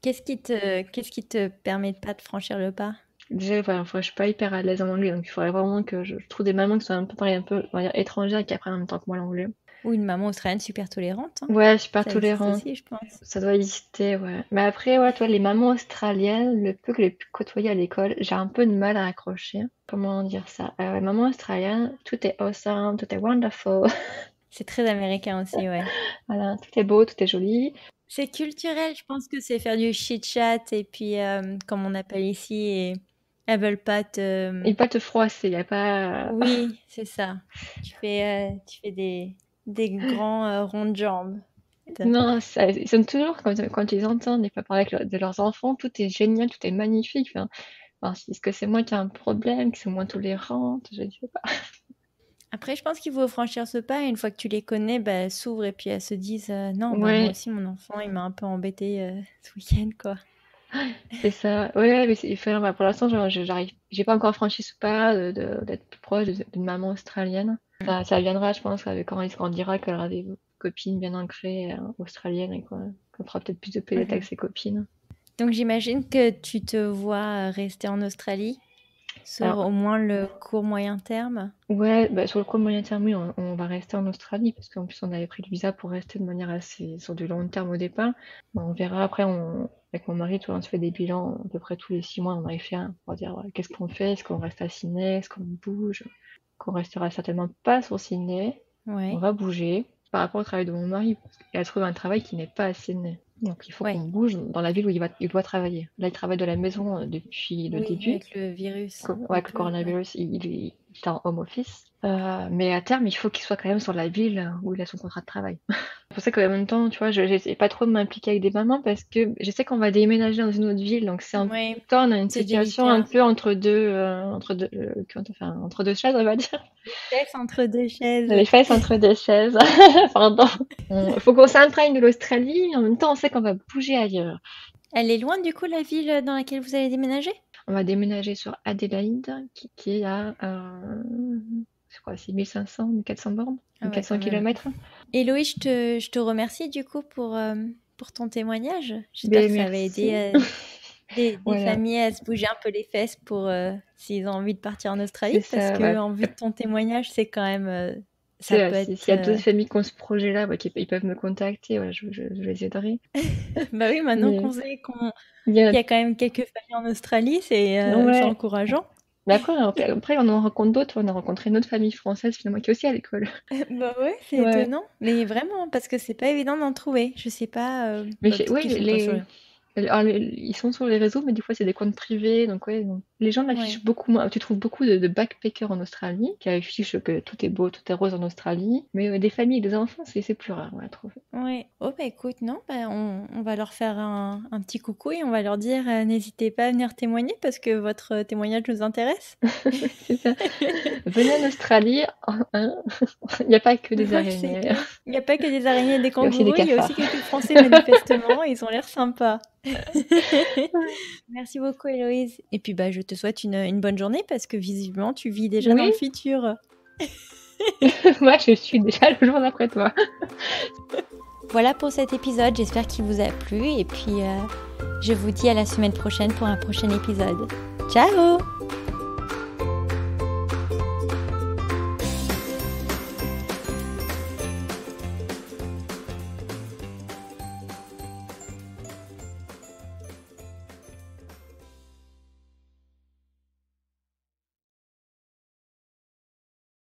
Qu'est-ce qui te permet de pas de franchir le pas? Déjà, voilà, je suis pas hyper à l'aise en anglais, donc il faudrait vraiment que je trouve des mamans qui sont un peu pareil, un peu, on va dire, étrangères et qui apprennent en même temps que moi l'anglais. Ou une maman australienne super tolérante, hein. Ouais, super Ça existe tolérante. aussi, je pense. Ça doit exister, ouais. Mais après, ouais, toi, les mamans australiennes, le peu que j'ai pu côtoyer à l'école, j'ai un peu de mal à accrocher. Comment dire ça? Ouais, maman australienne, tout est awesome, tout est wonderful. C'est très américain aussi, ouais. Voilà, tout est beau, tout est joli. C'est culturel, je pense que c'est faire du chit-chat et puis, comme on appelle ici, et elles veulent pas te... Et pas te froisser, y a pas. Oui, c'est ça. Tu fais des grands ronds de jambes. Non, ils sont toujours, quand ils entendent des fois parler de leurs enfants, tout est génial, tout est magnifique. Enfin, est-ce que c'est moi qui ai un problème, que c'est moins tolérante? Je ne sais pas. Après, je pense qu'il faut franchir ce pas et une fois que tu les connais, bah, elles s'ouvrent et puis elles se disent non, bah, moi Ouais, aussi, mon enfant, il m'a un peu embêté ce week-end, quoi. c'est ça. Ouais, mais bah, pour l'instant, j'ai pas encore franchi ce pas d'être plus proche d'une maman australienne. Ça viendra, je pense, quand il se grandira, qu'elle aura des copines bien ancrées australiennes et quoi. Qu'on fera peut-être plus de pélettes avec Mhm. ses copines. Donc j'imagine que tu te vois rester en Australie sur Alors, au moins le court moyen terme. ouais, bah, sur le court moyen terme, oui, on va rester en Australie parce qu'en plus, on avait pris le visa pour rester de manière assez sur du long terme au départ. Bon, on verra après, avec mon mari, tu vois, on se fait des bilans à peu près tous les 6 mois, on arrive faire pour dire ouais, qu'est-ce qu'on fait, est-ce qu'on reste à Sydney, est-ce qu'on bouge, qu'on restera certainement pas sur Sydney, on Ouais, va bouger par rapport au travail de mon mari, parce qu'il a trouvé un travail qui n'est pas à Sydney. Donc il faut qu'on ouais, bouge dans la ville où il doit travailler. Là, il travaille de la maison depuis le oui, début. avec le virus. Ouais, Un avec le peu, ouais. coronavirus, il est en home office. Mais à terme, il faut qu'il soit quand même sur la ville où il a son contrat de travail. C'est pour ça qu'en même temps, tu vois, je j'essaie pas trop de m'impliquer avec des mamans parce que je sais qu'on va déménager dans une autre ville, donc c'est un Oui, temps, on a une c'est situation un délicat. peu entre deux chaises, on va dire. Laisse entre deux chaises. Les fesses entre deux chaises. Pardon. Il faut qu'on s'imprègne de l'Australie, en même temps, on sait qu'on va bouger ailleurs. Elle est loin du coup la ville dans laquelle vous allez déménager? On va déménager sur Adélaïde, qui est à, je crois, c'est 1500, 1400 bornes, Ah ouais, 400 quand même. kilomètres. Héloïse, je te remercie du coup pour ton témoignage. J'espère Ben, que ça va merci. aider des Voilà, familles à se bouger un peu les fesses pour s'ils ont envie de partir en c'est Australie. Parce ça. que Ouais. en vue de ton témoignage, c'est quand même... ça C'est, peut s'il être... y a d'autres familles qui ont ce projet-là, ouais, ils peuvent me contacter, ouais, je les aiderai. Bah oui, maintenant Mais qu'on sait il y a, qu'il y a quand même quelques familles en Australie, c'est ouais. encourageant. Mais après, on en rencontre d'autres. On a rencontré une autre famille française finalement qui est aussi à l'école. Bah ouais, c'est Ouais. étonnant. Mais vraiment, parce que c'est pas évident d'en trouver. Je sais pas, Mais peut-être ouais, qu'ils sont pas sur... ils sont sur les réseaux, mais des fois c'est des comptes privés, donc ouais, donc, les gens Ouais. l'affichent beaucoup moins. Tu trouves beaucoup de backpackers en Australie qui affichent que tout est beau, tout est rose en Australie, mais des familles, des enfants, c'est plus rare, ouais, à trouver. Ouais. Oh bah écoute, non, bah on va leur faire un petit coucou et on va leur dire n'hésitez pas à venir témoigner parce que votre témoignage nous intéresse. C'est ça. Venez en Australie, hein. Il n'y a pas que des Ouais, c'est araignées, clair. Il n'y a pas que des araignées et des il y a aussi des kangourous, il y a aussi cafards. quelques Français manifestement, ils ont l'air sympas. Merci beaucoup Héloïse. Et puis bah je te souhaite une bonne journée parce que visiblement tu vis déjà dans Oui, le futur. moi je suis déjà le jour d'après toi. Voilà pour cet épisode, j'espère qu'il vous a plu et puis je vous dis à la semaine prochaine pour un prochain épisode. Ciao!